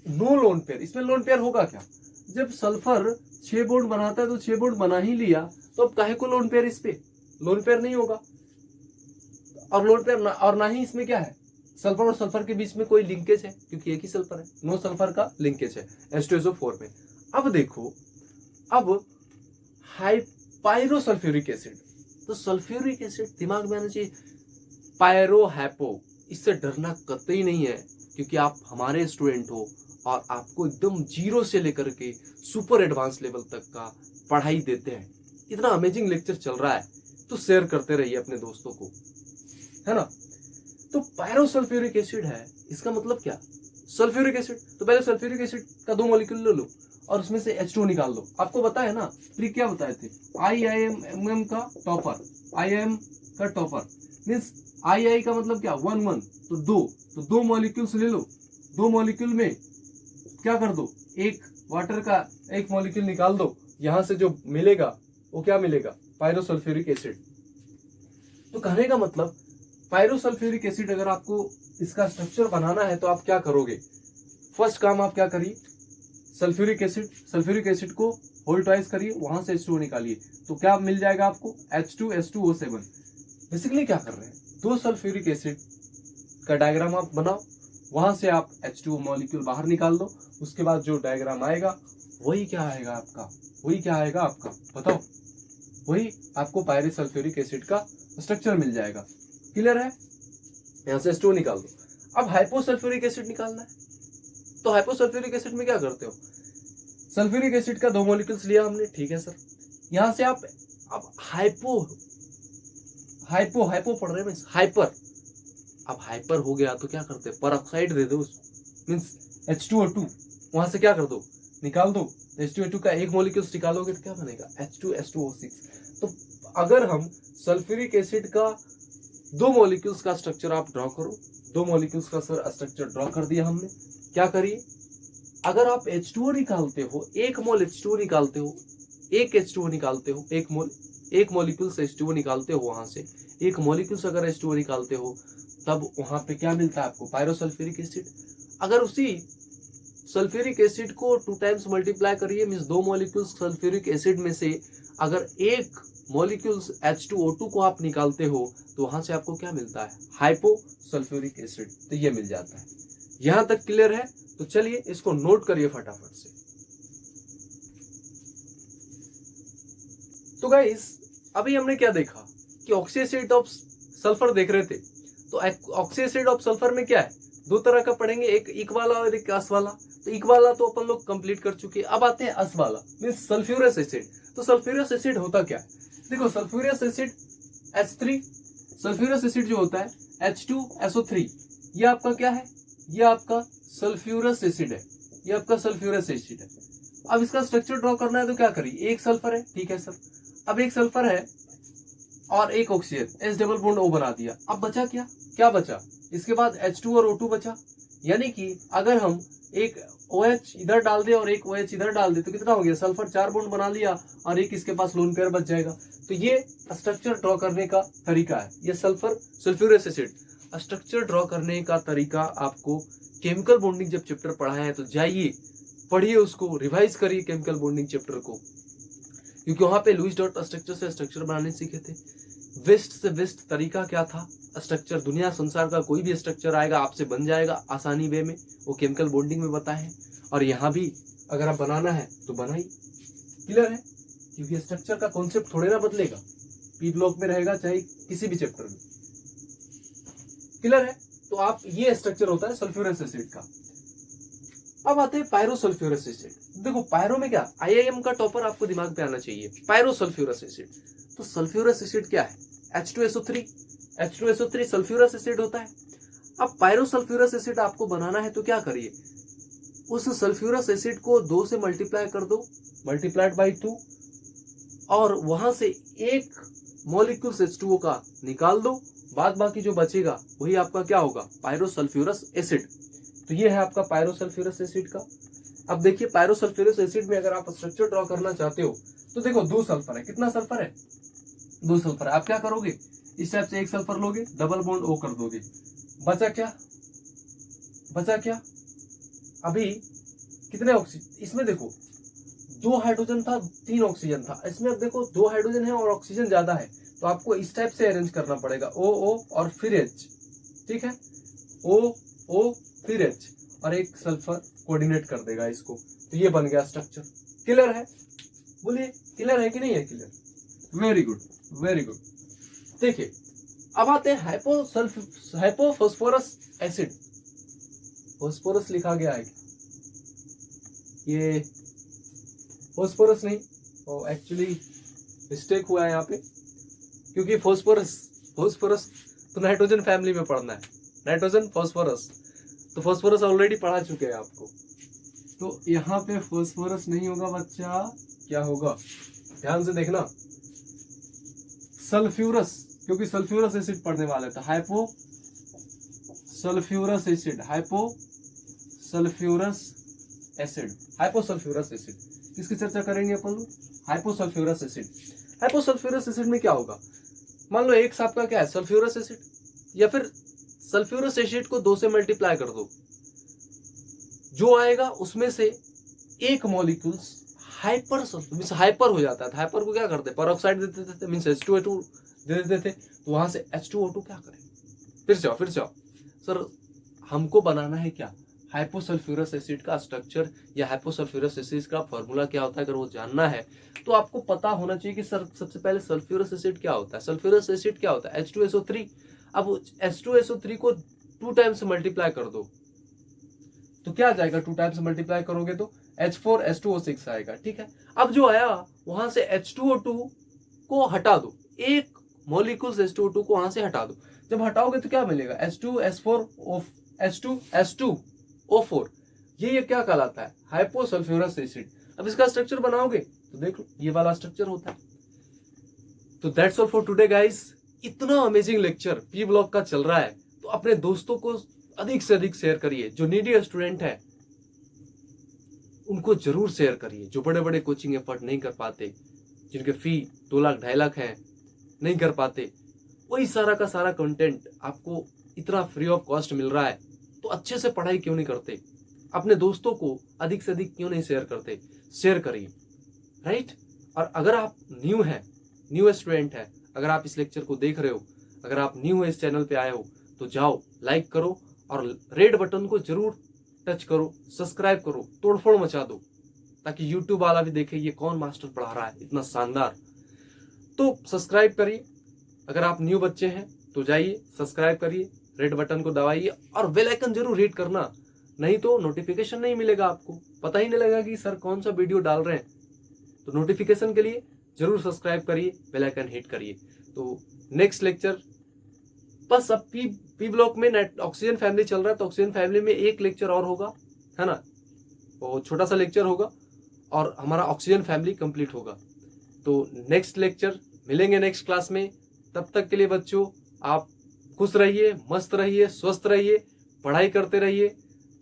नो लोन पेयर। इसमें लोन पेयर होगा क्या, जब सल्फर 6 बॉन्ड बनाता है तो 6 बॉन्ड बना ही लिया, तो अब काहे को लोन पेयर, इस पे लोन पेयर नहीं होगा। और लोन पेयर और ना ही इसमें क्या है, सल्फर और सल्फर के बीच में कोई लिंकेज है, क्योंकि एक ही सल्फर है, नो सल्फर का लिंकेज है H2SO4 में। अब देखो, अब पायरोसल्फ्यूरिक एसिड, तो सल्फ्यूरिक एसिड दिमाग में आना चाहिए, पायरो हैपो, इससे डरना कतई नहीं है, क्योंकि आप हमारे स्टूडेंट हो और आपको एकदम 0 से लेकर के सुपर एडवांस लेवल तक का पढ़ाई देते हैं। इतना अमेजिंग लेक्चर चल रहा है, तो शेयर करते रहिए अपने दोस्तों को, है ना। तो पायरोसल्फ्यूरिक एसिड है, इसका मतलब क्या, सल्फ्यूरिक एसिड। तो पहले सल्फ्यूरिक एसिड का 2 मॉलिक्यूल ले लो और उसमें से H2 निकाल दो। आपको बताया ना, ट्रिक क्या बताए थे, IIM का टॉपर, IIM का टॉपर मींस II का मतलब क्या, 1 1, तो 2, तो 2 मॉलिक्यूल्स ले लो, 2 मॉलिक्यूल में क्या कर दो, एक वाटर का एक मॉलिक्यूल निकाल दो, यहां से जो मिलेगा वो क्या मिलेगा, पायरोसल्फ्यूरिक एसिड। तो कहने का मतलब पायरोसल्फ्यूरिक एसिड अगर आपको इसका स्ट्रक्चर बनाना है तो आप क्या करोगे, फर्स्ट काम आप क्या करिए, सल्फ्यूरिक एसिड को होल ट्वाइस करिए, वहां से H2O निकालिए, तो क्या मिल जाएगा आपको, H2H2O7। बेसिकली क्या कर रहे हैं, दो सल्फ्यूरिक एसिड का डायग्राम आप बनाओ, वहां से आप H2O मॉलिक्यूल बाहर निकाल दो, उसके बाद जो डायग्राम आएगा वही क्या आएगा आपका, वही क्या आएगा आपका बताओ, वही आपको पायरोसल्फ्यूरिक एसिड का स्ट्रक्चर मिल जाएगा। क्लियर है, यहां से H2O निकाल दो। अब हाइपोसल्फ्यूरिक एसिड निकालना है, तो हाइपोसल्फ्यूरिक एसिड में क्या करते हो, सल्फ्यूरिक एसिड का दो मॉलिक्यूल्स लिया हमने, ठीक है सर, यहां से आप अब हाइपो हाइपो हाइपो पढ़ रहे हैं हाइपर, अब हाइपर हो गया तो क्या करते हैं, परऑक्साइड दे दो उसको, मींस H2O2, वहां से क्या कर दो, निकाल दो, H2O2 का एक मॉलिक्यूल्स निकालोगे तो क्या बनेगा, H2H2O6। तो अगर हम सल्फ्यूरिक एसिड का दो मॉलिक्यूल्स का स्ट्रक्चर आप ड्रॉ करो, दो मॉलिक्यूल्स का सर स्ट्रक्चर ड्रॉ कर दिया हमने, क्या करिए, अगर आप H2O निकालते हो, एक मोल H2O निकालते हो, एक H2O निकालते हो, एक मॉलिक्यूल से H2O निकालते हो, वहां से एक मॉलिक्यूल से अगर H2O निकालते हो, तब वहां पे क्या मिलता है आपको, पायरोसल्फ्यूरिक एसिड। अगर उसी सल्फ्यूरिक एसिड को 2 टाइम्स मल्टीप्लाई करिए, मींस दो मॉलिक्यूल्स सल्फ्यूरिक एसिड में से अगर एक मॉलिक्यूल्स H2O2 को आप निकालते हो, तो वहां से आपको क्या मिलता है, हाइपोसल्फ्यूरिक एसिड, तो ये मिल जाता है। यहां तक क्लियर है, तो चलिए इसको नोट करिए फटाफट से। तो गाइस अभी हमने क्या देखा कि ऑक्सीएसिड ऑफ सल्फर देख रहे थे, तो ऑक्सीएसिड ऑफ सल्फर में क्या है, दो तरह का पढ़ेंगे, एक इक वाला और एक अस वाला। तो इक वाला तो अपन लोग कंप्लीट कर चुके हैं, अब आते हैं अस वाला, मींस सल्फ्यूरस एसिड। तो सल्फ्यूरस एसिड होता क्या है, देखो sulphurous acid H3, sulphurous acid जो होता है H2SO3, ये आपका क्या है, ये आपका सल्फ्यूरस एसिड है, ये आपका सल्फ्यूरस एसिड है। अब इसका स्ट्रक्चर ड्रॉ करना है तो क्या करिए, एक सल्फर है, ठीक है सर, अब एक सल्फर है और एक oxygen, H double bond O बना दिया, अब बचा क्या, क्या बचा, इसके बाद H2 और O2 बचा, यानी कि अगर हम एक OH इधर डाल दे और एक OH इधर डाल दे तो कितना हो गया, सल्फर 4 बॉन्ड बना लिया और एक इसके पास लोन पेयर बच जाएगा। तो ये स्ट्रक्चर ड्रॉ करने का तरीका है, ये सल्फ्यूरस एसिड स्ट्रक्चर ड्रॉ करने का तरीका आपको केमिकल बॉन्डिंग जब चैप्टर पढ़ाया है तो जाइए पढ़िए, उसको रिवाइज करिए केमिकल बॉन्डिंग चैप्टर को, क्योंकि वहां पे लुईस डॉट स्ट्रक्चर से स्ट्रक्चर बनाने सीखे थे। वेस्ट से बेस्ट तरीका क्या था, स्ट्रक्चर दुनिया संसार का कोई भी स्ट्रक्चर आएगा आपसे बन जाएगा आसानी वे में, वो केमिकल बॉन्डिंग में बताए हैं, और यहाँ भी अगर आप बनाना है तो बनाइए। क्लियर है, क्योंकि स्ट्रक्चर का कॉन्सेप्ट थोड़े ना बदलेगा, पी ब्लॉक में रहेगा चाहे किसी भी चैप्टर में। क्लियर है, तो आप ये स्ट्रक्चर होता है सल्फ्यूरस एसिड का। अब आते हैं पायरोसल्फ्यूरस एसिड। देखो पायरो में क्या, IIM का टॉपर आपको दिमाग पे आना चाहिए, पायरोसल्फ्यूरस एसिड। तो सल्फ्यूरस एसिड क्या है, H2SO3 सल्फ्यूरस एसिड होता है। अब पायरोसल्फ्यूरस एसिड आपको बनाना है तो क्या करिए, उस सल्फ्यूरस एसिड को 2 से मल्टीप्लाई कर दो, मल्टीप्लाइड बाई 2, और वहां से एक मॉलिक्यूल H2O का निकाल दो, बाद बाकी जो बचेगा वही आपका क्या होगा, पायरोसल्फ्यूरस एसिड। तो ये है आपका पायरोसल्फ्यूरस एसिड का। अब देखिए पायरोसल्फ्यूरस एसिड में अगर आप स्ट्रक्चर ड्रॉ करना चाहते हो तो देखो 2 सल्फर है, कितना सल्फर है, 2 सल्फर है। आप क्या करोगे, इस टाइप से एक सल्फर लोगे, डबल बॉन्ड O कर दोगे, बचा क्या, बचा क्या, अभी कितने ऑक्सीजन, इसमें देखो 2 हाइड्रोजन था 3 ऑक्सीजन था, इसमें अब देखो 2 हाइड्रोजन है और ऑक्सीजन ज्यादा है, तो आपको इस टाइप से अरेंज करना पड़ेगा, O और फिर H, ठीक है, O फिर H और एक सल्फर कोऑर्डिनेट कर देगा इसको, तो ये बन गया स्ट्रक्चर। क्लियर है, बोलिए क्लियर है कि नहीं है, clear, very good very good. देखिए अब आते हैं हाइपोफॉस्फोरस एसिड, फॉस्फोरस लिखा गया है, ये फॉस्फोरस नहीं, और एक्चुअली मिस्टेक हुआ है यहाँ पे, क्योंकि फॉस्फोरस तो नाइट्रोजन फैमिली में पढ़ना है, नाइट्रोजन फॉस्फोरस, तो फॉस्फोरस ऑलरेडी पढ़ा चुके हैं आपको, तो यहाँ पे फॉस्फोरस नहीं होगा बच्चा, क्या होगा, ध्यान से देखना, सल्फ्यूरस, क्योंकि सल्फ्यूरस एसिड पढ़ने वाले थे, हाइपोसल्फ्यूरस एसिड, हाइपोसल्फ्यूरस एसिड किसकी चर्चा करेंगे अपन लोग, हाइपोसल्फ्यूरस एसिड। हाइपोसल्फ्यूरस एसिड में क्या होगा, मान लो एक साहब का क्या है सल्फ्यूरस एसिड, या फिर सल्फ्यूरस एसिड को 2 से मल्टीप्लाई कर दो, जो आएगा उसमें से एक मॉलिक्यूल्स हाइपर मीन्स हाइपर हो जाता है। हाइपर को क्या करते हैं, पेरोक्साइड दे देते थे, मीन्स H2O2 दे देते थे, तो वहां से H2O2 क्या करें, फिर से आओ सर, हमको बनाना है क्या, हाइपोसल्फ्यूरस एसिड का स्ट्रक्चर या हाइपोसल्फ्यूरस एसिड का फॉर्मूला क्या होता है। अगर वो जानना है तो आपको पता होना चाहिए कि सर सबसे पहले सल्फ्यूरस एसिड क्या होता है। सल्फ्यूरस एसिड क्या होता है, H2SO3। अब H2SO3 को 2 टाइम्स मल्टीप्लाई कर दो तो क्या आ जाएगा, 2 टाइम्स मल्टीप्लाई करोगे तो H4H2O6 आएगा, ठीक है। अब जो आया वहां से H2O2 को हटा दो, एक मॉलिक्यूल्स H2O2 को वहां से हटा दो। जब हटाओगे तो क्या मिलेगा, H2O4, ये क्या कहलाता है, हाइपोसल्फ्यूरस एसिड। अब इसका स्ट्रक्चर बनाओगे तो देख लो ये वाला स्ट्रक्चर होता है। तो that's all for today guys. इतना अमेजिंग लेक्चर पी ब्लॉक का चल रहा है, तो अपने दोस्तों को अधिक से अधिक शेयर करिए। जो नीडी स्टूडेंट है उनको जरूर शेयर करिए, जो बड़े बड़े कोचिंग एफर्ट नहीं कर पाते, जिनके फी 2 लाख 2.5 लाख है, नहीं कर पाते, वही सारा का सारा कंटेंट आपको इतना फ्री ऑफ कॉस्ट मिल रहा है, तो अच्छे से पढ़ाई क्यों नहीं करते, अपने दोस्तों को अधिक से अधिक क्यों नहीं शेयर करते, शेयर करिए, राइट। और अगर आप न्यू स्टूडेंट है, अगर आप इस लेक्चर को देख रहे हो, अगर आप न्यू है इस चैनल पे आए हो, तो जाओ लाइक करो और रेड बटन को जरूर टच करो, सब्सक्राइब करो, तोड़फोड़ मचा दो, ताकि यूट्यूब वाला भी देखे ये कौन मास्टर पढ़ा रहा है इतना शानदार। तो सब्सक्राइब करिए, अगर आप न्यू बच्चे हैं तो जाइए सब्सक्राइब करिए, रेड बटन को दबाइए और बेल आइकन जरूर हिट करना, नहीं तो नोटिफिकेशन नहीं मिलेगा, आपको पता ही नहीं लगेगा कि सर कौन सा वीडियो डाल रहे हैं। तो नोटिफिकेशन के लिए जरूर सब्सक्राइब करिए, बेल आइकन हिट करिए। तो नेक्स्ट लेक्चर बस, अब पी ब्लॉक में नेट ऑक्सीजन फैमिली चल रहा है, तो ऑक्सीजन फैमिली में एक लेक्चर और होगा, है ना, वो छोटा सा लेक्चर होगा और हमारा ऑक्सीजन फैमिली कंप्लीट होगा। तो नेक्स्ट लेक्चर मिलेंगे नेक्स्ट क्लास में। तब तक के लिए बच्चों आप खुश रहिए, मस्त रहिए, स्वस्थ रहिए, पढ़ाई करते रहिए।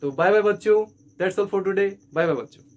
तो बाय बाय बच्चों, that's all for today, bye bye बच्चों।